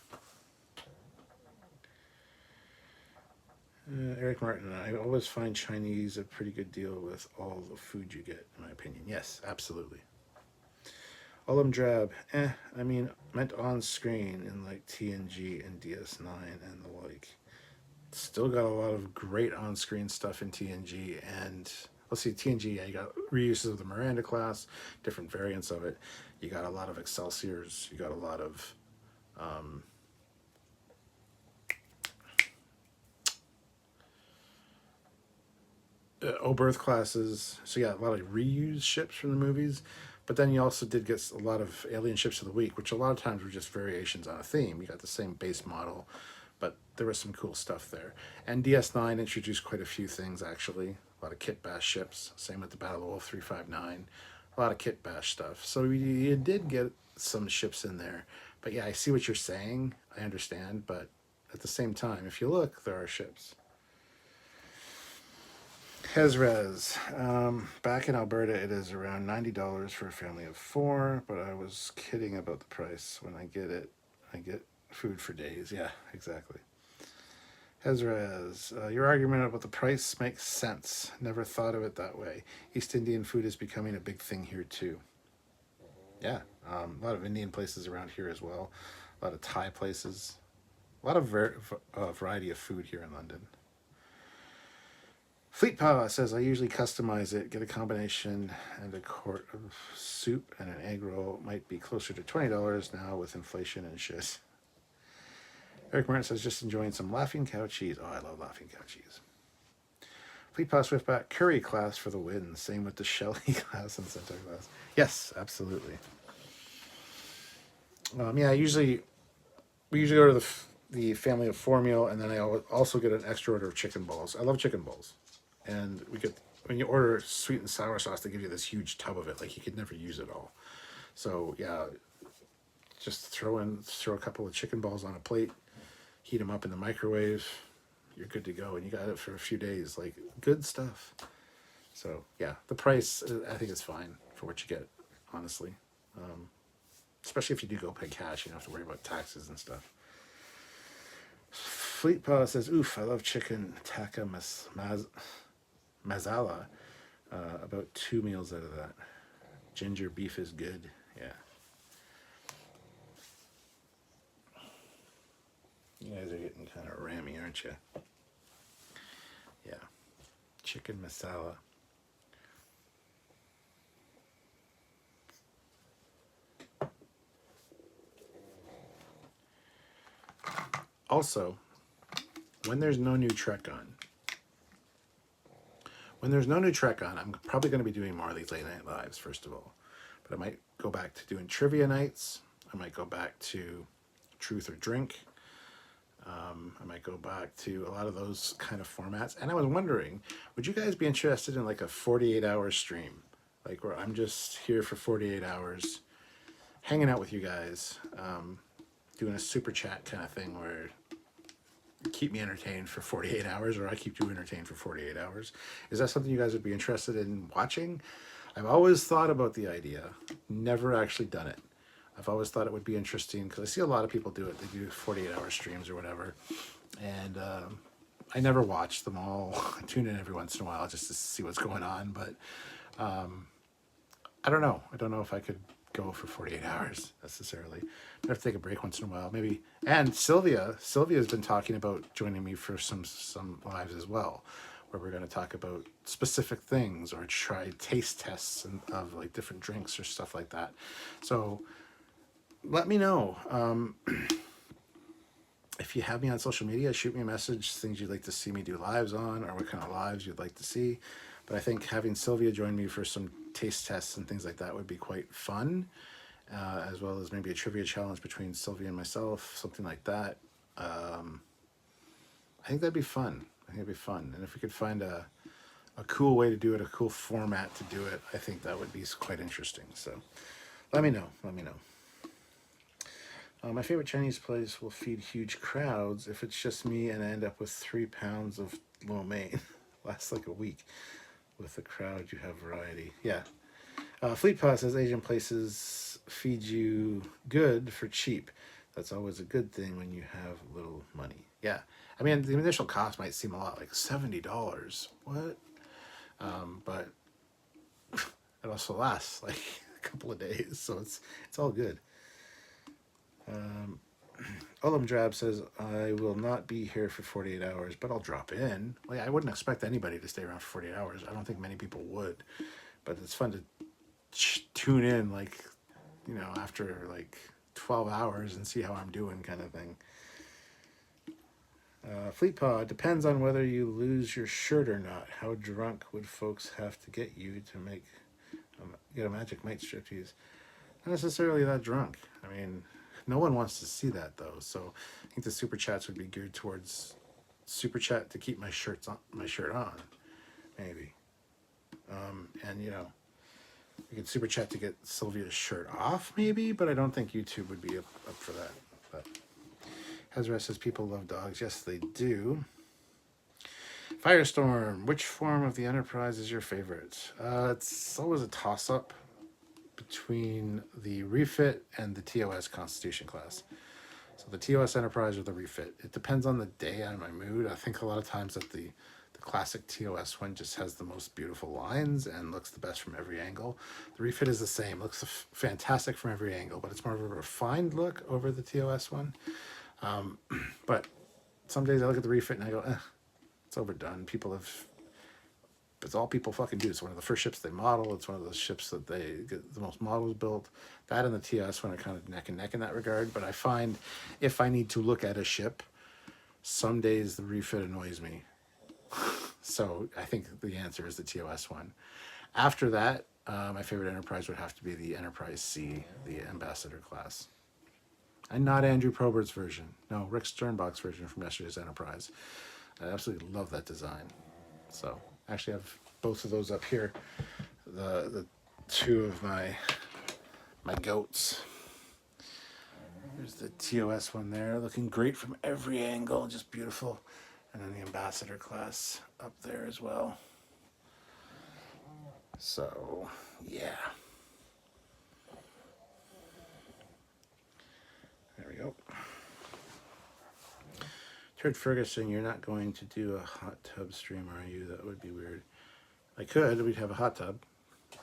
Eric Martin, I always find Chinese a pretty good deal with all the food you get, in my opinion. Yes, absolutely. Olam Drab, I mean, meant on screen in like TNG and DS9 and the like. Still got a lot of great on screen stuff in TNG, and let's see, TNG, yeah, you got reuses of the Miranda class, different variants of it. You got a lot of Excelsiors, you got a lot of Oberth classes. So yeah, a lot of reused ships from the movies. But then you also did get a lot of alien ships of the week, which a lot of times were just variations on a theme. You got the same base model, but there was some cool stuff there. And DS9 introduced quite a few things, actually. A lot of kit bash ships. Same with the Battle of Wolf 359. A lot of kit bash stuff. So you did get some ships in there. But yeah, I see what you're saying. I understand. But at the same time, if you look, there are ships. Hezrez, back in Alberta, it is around $90 for a family of 4, but I was kidding about the price. When I get it, I get food for days. Yeah, exactly. Hezrez, your argument about the price makes sense. Never thought of it that way. East Indian food is becoming a big thing here too. Yeah, a lot of Indian places around here as well. A lot of Thai places. A lot of variety of food here in London. Fleet Power says, I usually customize it, get a combination and a quart of soup and an egg roll. Might be closer to $20 now with inflation and shit. Eric Martin says, just enjoying some Laughing Cow cheese. Oh, I love Laughing Cow cheese. Fleet Power Swiftback, curry class for the win. Same with the Shelly class and Centaur class. Yes, absolutely. Yeah, we usually go to the family of 4 meal, and then I also get an extra order of chicken balls. I love chicken balls. And we get, when you order sweet and sour sauce, they give you this huge tub of it. Like, you could never use it all. So yeah, just throw a couple of chicken balls on a plate, heat them up in the microwave, you're good to go, and you got it for a few days. Like, good stuff. So yeah, the price, I think, is fine for what you get, honestly. Especially if you do go pay cash, you don't have to worry about taxes and stuff. Fleet Paw says, oof, I love chicken tikka masala. About 2 meals out of that. Ginger beef is good. Yeah. You guys are getting kind of rammy, aren't you? Yeah. Chicken masala. Also, when there's no new Trek on, I'm probably going to be doing more of these late night lives, first of all. But I might go back to doing trivia nights. I might go back to Truth or Drink. I might go back to a lot of those kind of formats. And I was wondering, would you guys be interested in like a 48-hour stream? Like, where I'm just here for 48 hours, hanging out with you guys, doing a super chat kind of thing where keep me entertained for 48 hours, or I keep you entertained for 48 hours. Is that something you guys would be interested in watching? I've always thought about the idea, never actually done it. I've always thought it would be interesting because I see a lot of people do it. They do 48-hour streams or whatever. And I never watch them all. I tune in every once in a while just to see what's going on. But I don't know. I don't know if I could go for 48 hours necessarily. I have to take a break once in a while, maybe. And Sylvia's been talking about joining me for some lives as well, where we're going to talk about specific things or try taste tests of like different drinks or stuff like that. So let me know. If you have me on social media, shoot me a message, things you'd like to see me do lives on, or what kind of lives you'd like to see. But I think having Sylvia join me for some taste tests and things like that would be quite fun, as well as maybe a trivia challenge between Sylvia and myself, something like that. I think that'd be fun. I think it'd be fun. And if we could find a cool way to do it, a cool format to do it, I think that would be quite interesting. So let me know. Let me know. My favorite Chinese place will feed huge crowds. If it's just me and I end up with 3 pounds of lo mein, lasts like a week. With the crowd, you have variety. Yeah. Fleet Paw says Asian places feed you good for cheap. That's always a good thing when you have little money. Yeah. I mean, the initial cost might seem a lot, like $70. What? But it also lasts like a couple of days, so it's all good. Olam Drab says, I will not be here for 48 hours, but I'll drop in. Well, yeah, I wouldn't expect anybody to stay around for 48 hours. I don't think many people would. But it's fun to tune in, like, you know, after like 12 hours and see how I'm doing kind of thing. Fleet Paw, depends on whether you lose your shirt or not. How drunk would folks have to get you to get a Magic Mike striptease? Not necessarily that drunk. I mean, no one wants to see that though. So I think the super chats would be geared towards super chat to keep my shirt on, maybe. And you know, you could super chat to get Sylvia's shirt off, maybe. But I don't think YouTube would be up for that. But Hezra says people love dogs. Yes, they do. Firestorm, which form of the Enterprise is your favorite? It's always a toss-up between the refit and the TOS Constitution class. So the TOS Enterprise or the refit. It depends on the day and my mood. I think a lot of times that the classic TOS one just has the most beautiful lines and looks the best from every angle. The refit is the same. Looks fantastic from every angle, but it's more of a refined look over the TOS one. But some days I look at the refit and I go, it's overdone. It's all people fucking do. It's one of the first ships they model. It's one of those ships that they get the most models built. That and the TOS one are kind of neck and neck in that regard. But I find if I need to look at a ship, some days the refit annoys me. So I think the answer is the TOS one. After that, my favorite Enterprise would have to be the Enterprise C, the Ambassador class. And not Andrew Probert's version. No, Rick Sternbach's version from yesterday's Enterprise. I absolutely love that design. So actually I have both of those up here. The two of my goats. There's the TOS one there, looking great from every angle, just beautiful. And then the Ambassador class up there as well. So, yeah. There we go. Turd Ferguson, you're not going to do a hot tub stream, are you? That would be weird. I could. We'd have a hot tub.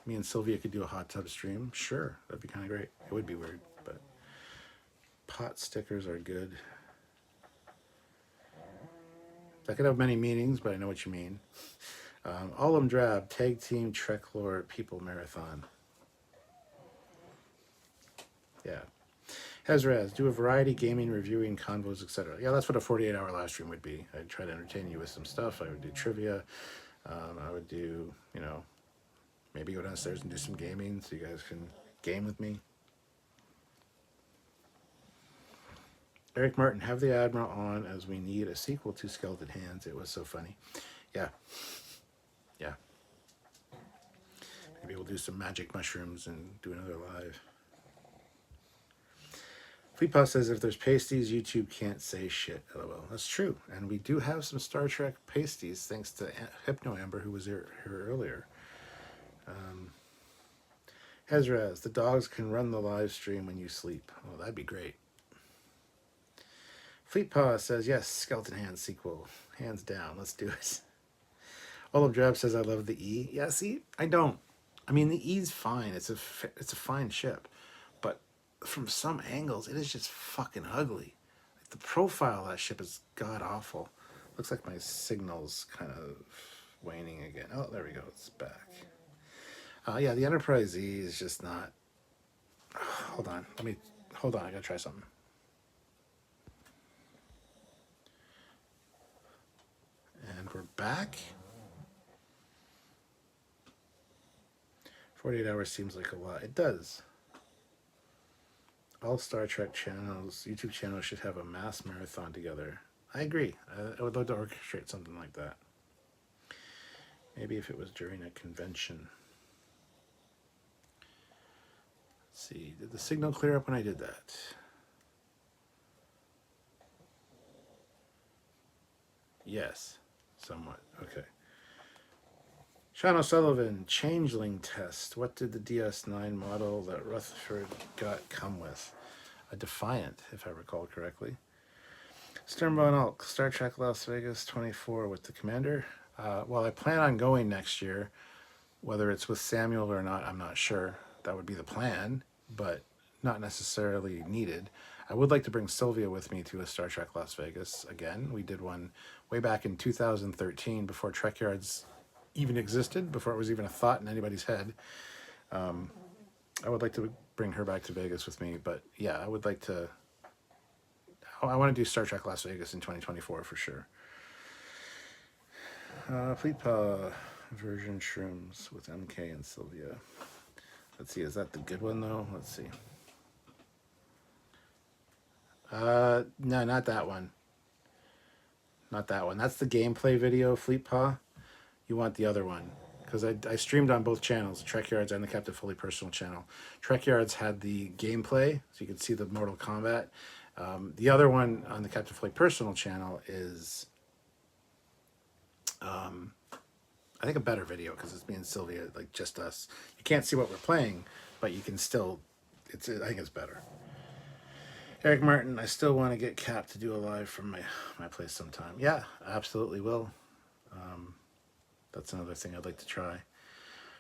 Me and Sylvia could do a hot tub stream. Sure, that'd be kind of great. It would be weird, but pot stickers are good. That could have many meanings, but I know what you mean. Olam Drab, Tag Team Trek Lore People Marathon. Yeah. Hezraz, do a variety, gaming, reviewing, convos, etc. Yeah, that's what a 48-hour live stream would be. I'd try to entertain you with some stuff. I would do trivia. I would do, you know, maybe go downstairs and do some gaming so you guys can game with me. Eric Martin, have the Admiral on as we need a sequel to Skeleton Hands. It was so funny. Yeah. Yeah. Maybe we'll do some magic mushrooms and do another live. Fleetpaw says if there's pasties, YouTube can't say shit. LOL. That's true. And we do have some Star Trek pasties thanks to Hypno Amber, who was here earlier. Hezraz, the dogs can run the live stream when you sleep. Oh, that'd be great. Fleetpaw says, yes, Skeleton Hands sequel. Hands down. Let's do it. Olam Drab says, I love the E. Yeah, see, I don't. I mean, the E's fine. It's a fine ship, but from some angles, it is just fucking ugly. Like the profile of that ship is god awful. Looks like my signal's kind of waning again. Oh, there we go. It's back. Yeah, the Enterprise E is just not. Hold on. Hold on. I gotta try something. And we're back. 48 hours seems like a lot. It does. All Star Trek channels, YouTube channels should have a mass marathon together. I agree. I would love to orchestrate something like that. Maybe if it was during a convention. Let's see. Did the signal clear up when I did that? Yes. Somewhat. Okay. Sean O'Sullivan, changeling test. What did the DS9 model that Rutherford got come with? A Defiant, if I recall correctly. Sternbone Elk, Star Trek Las Vegas 24 with the Commander. Well, I plan on going next year. Whether it's with Samuel or not, I'm not sure. That would be the plan, but not necessarily needed. I would like to bring Sylvia with me to a Star Trek Las Vegas again. We did one way back in 2013 before Trekyards even existed, before it was even a thought in anybody's head. I would like to bring her back to Vegas with me, but yeah, I would like to. I want to do Star Trek Las Vegas in 2024 for sure. Fleet Paw version shrooms with MK and Sylvia. Let's see, is that the good one though? Let's see. No, not that one. Not that one. That's the gameplay video, Fleet Paw. You want the other one. Because I streamed on both channels, the Trekyards and the Captain Foley personal channel. Trekyards had the gameplay, so you could see the Mortal Kombat. The other one on the Captain Foley personal channel is, I think, a better video because it's me and Sylvia, like just us. You can't see what we're playing, but you can still. I think it's better. Eric Martin, I still want to get Cap to do a live from my place sometime. Yeah, I absolutely will. That's another thing I'd like to try.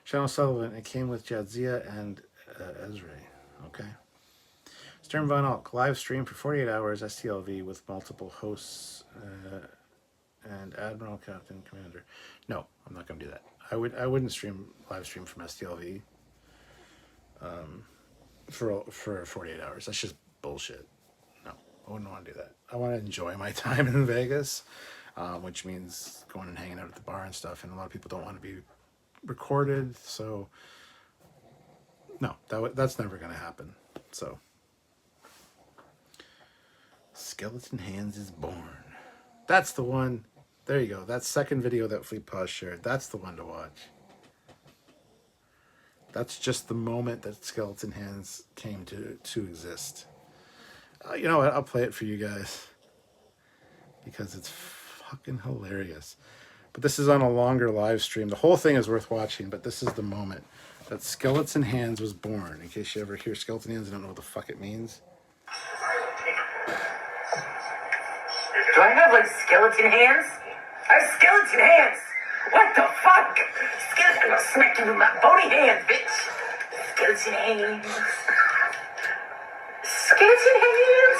Sean O'Sullivan, it came with Jadzia and Ezra. Okay. Stern Von Alk, live stream for 48 hours, STLV with multiple hosts and Admiral, Captain, Commander. No, I'm not going to do that. I wouldn't live stream from STLV for 48 hours. That's just bullshit. No, I wouldn't want to do that. I want to enjoy my time in Vegas. Which means going and hanging out at the bar and stuff. And a lot of people don't want to be recorded. So, no, that's never going to happen. So, Skeleton Hands is born. That's the one. There you go. That second video that Fleet Paw shared. That's the one to watch. That's just the moment that Skeleton Hands came to exist. You know what? I'll play it for you guys. Because it's fucking hilarious. But this is on a longer live stream. The whole thing is worth watching, but this is the moment that Skeleton Hands was born. In case you ever hear Skeleton Hands and don't know what the fuck it means. Do I have like skeleton hands? I have skeleton hands! What the fuck? Skeleton, I'm gonna smack you with my bony hands, bitch! Skeleton hands. Skeleton hands!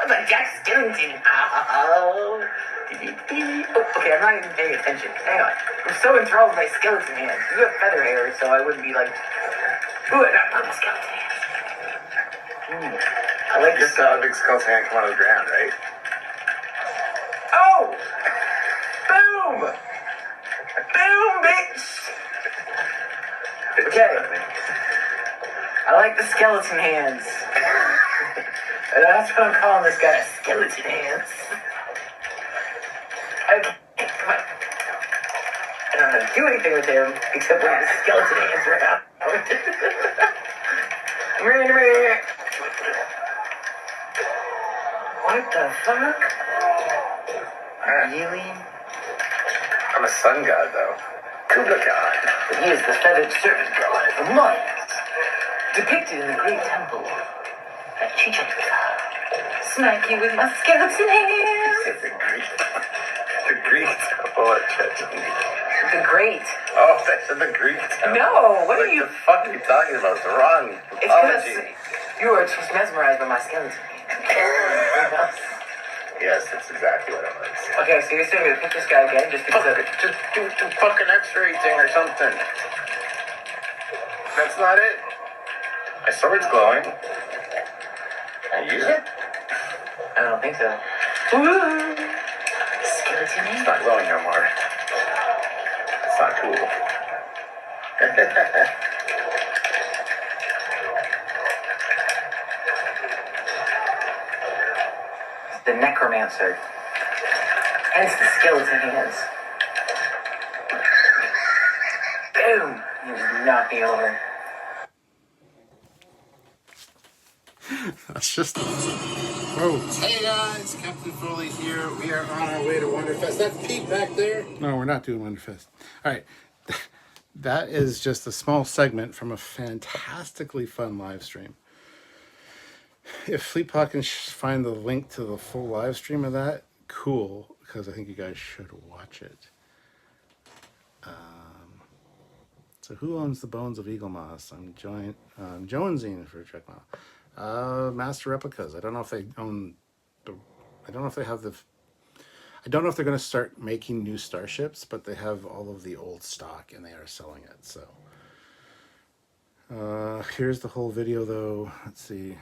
I'm a Jack Skellington. Oh. Okay, I'm not even paying attention. Hang on. I'm so enthralled with my skeleton hands. You have feather hair, so I wouldn't be like, ooh, I got purple skeleton hands. I like just saw a big skeleton hand come out of the ground, right? Oh! Boom! Boom, bitch! Okay. I like the skeleton hands. And that's what I'm calling this guy, skeleton hands. Okay, come on. I don't know how to do anything with him except when the skeleton hands are out. What the fuck? Really? I'm a sun god, though. Kublai Khan. But he is the feathered servant god of the Mayans, depicted in the Great Temple at Chichen Itza. Smack you with my skeleton hands. The Greek temple at Chichen Itza. The Great. Oh, that's in the Greek town. No, what are What you? the fuck are you talking about? It's the wrong It's because mythology. you were just mesmerized by my skeleton. Yes, that's exactly what it was. Okay, so you're saying to pick this guy again just because of it? Just do the fucking X-ray thing or something. That's not it. My sword's glowing. Can I use it? I don't think so. Ooh. Skeleton It's man. not glowing no more. It's not cool. The necromancer. Hence the skeleton hands. Boom! You just knocked me over. That's just. Whoa. Hey guys, Captain Foley here. We are on our way to Wonderfest. That's Pete back there. No, we're not doing Wonderfest. All right. That is just a small segment from a fantastically fun live stream. If Fleetpaw can find the link to the full live stream of that, cool, because I think you guys should watch it. So who owns the bones of Eagle Moss? I'm jonesing for Trekyards. Master Replicas. I don't know if they own the. I don't know if they have the. I don't know if they're going to start making new starships, but they have all of the old stock and they are selling it. So here's the whole video, though. Let's see.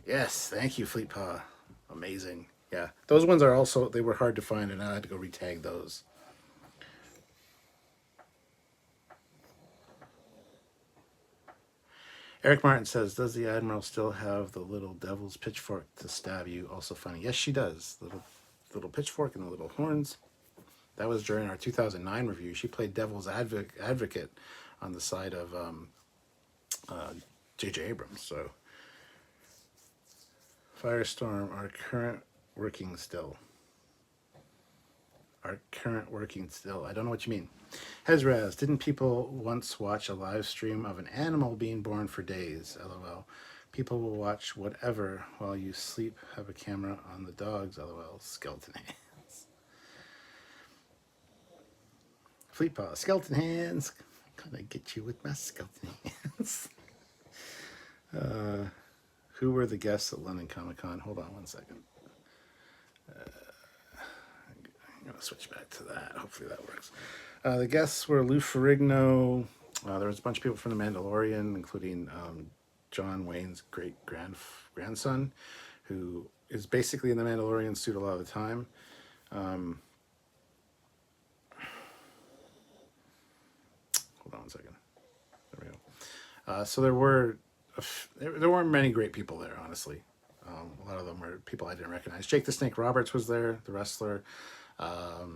Yes, thank you, Fleetpaw. Amazing. Yeah, those ones are also. They were hard to find, and I had to go retag those. Eric Martin says, does the Admiral still have the little devil's pitchfork to stab you? Also funny. Yes, she does. Little pitchfork and the little horns. That was during our 2009 review. She played devil's advocate on the side of J.J. Abrams. So, Firestorm, our current working still. Our current working still. I don't know what you mean. Hezraz, didn't people once watch a live stream of an animal being born for days? LOL. People will watch whatever while you sleep. Have a camera on the dogs. LOL. Skeleton hands. Fleetpaw. Skeleton hands. Gonna get you with my skeleton hands. Who were the guests at London Comic Con? Hold on one second. I'm going to switch back to that. Hopefully that works. The guests were Lou Ferrigno. There was a bunch of people from The Mandalorian, including John Wayne's great-grandson, who is basically in The Mandalorian suit a lot of the time. Hold on one second. There we go. So there weren't many great people there, honestly. A lot of them were people I didn't recognize. Jake the Snake Roberts was there, the wrestler. A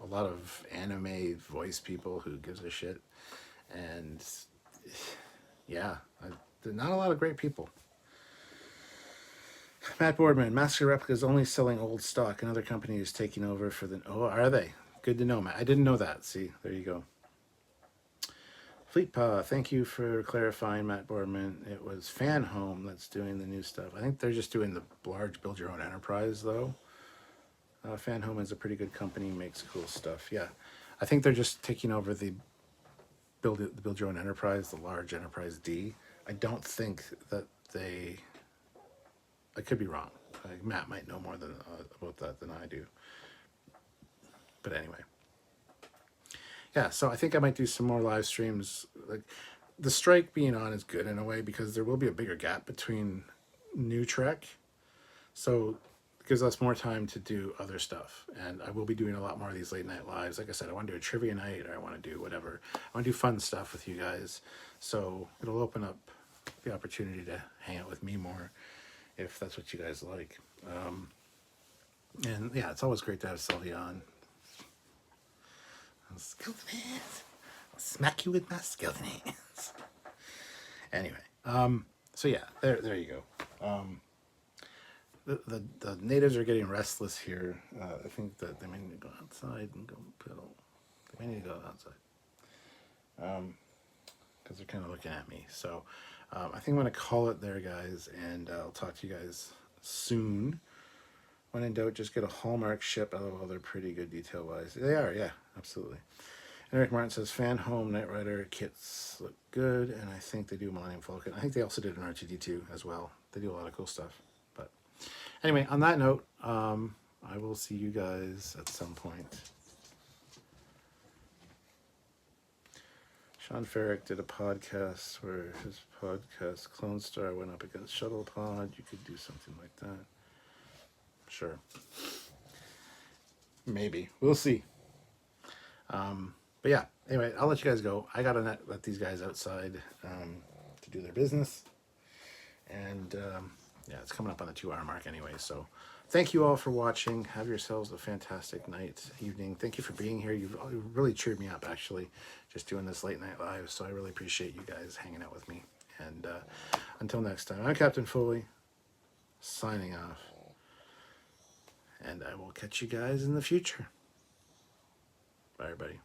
lot of anime voice people who gives a shit, and yeah, not a lot of great people. Matt Boardman, Master Replica is only selling old stock. Another company is taking over for the. Oh, are they? Good to know, Matt. I didn't know that. See, there you go. Fleetpaw, thank you for clarifying, Matt Boardman. It was Fan Home that's doing the new stuff. I think they're just doing the large build your own enterprise, though. Fan Home is a pretty good company, makes cool stuff. Yeah, I think they're just taking over the build your own enterprise, the large enterprise D. I don't think that they. I could be wrong. Matt might know more about that than I do. But anyway, yeah. So I think I might do some more live streams. Like the strike being on is good in a way because there will be a bigger gap between new Trek. So it gives us more time to do other stuff. And I will be doing a lot more of these late night lives. Like I said, I want to do a trivia night or I want to do whatever. I want to do fun stuff with you guys. So it'll open up the opportunity to hang out with me more if that's what you guys like. And yeah, it's always great to have Sylvia on. Skeleton hands. I'll smack you with my skeleton hands. Anyway, so yeah, there you go. The natives are getting restless here. I think that they may need to go outside and go pedal. They may need to go outside. Because they're kind of looking at me. So I think I'm going to call it there, guys, and I'll talk to you guys soon. When in doubt, just get a Hallmark ship. LOL, they're pretty good detail wise. They are, yeah, absolutely. And Eric Martin says Fan Home Knight Rider kits look good, and I think they do Millennium Falcon. I think they also did an R2D2 as well. They do a lot of cool stuff. But anyway, on that note, I will see you guys at some point. Sean Ferrick did a podcast where his podcast Clone Star went up against Shuttlepod. You could do something like that. Sure. Maybe. We'll see. But yeah, anyway, I'll let you guys go. I gotta let these guys outside to do their business. And yeah, it's coming up on the 2-hour mark anyway. So thank you all for watching. Have yourselves a fantastic night, evening. Thank you for being here. You've really cheered me up, actually, just doing this late night live. So I really appreciate you guys hanging out with me. And until next time, I'm Captain Foley, signing off. And I will catch you guys in the future. Bye, everybody.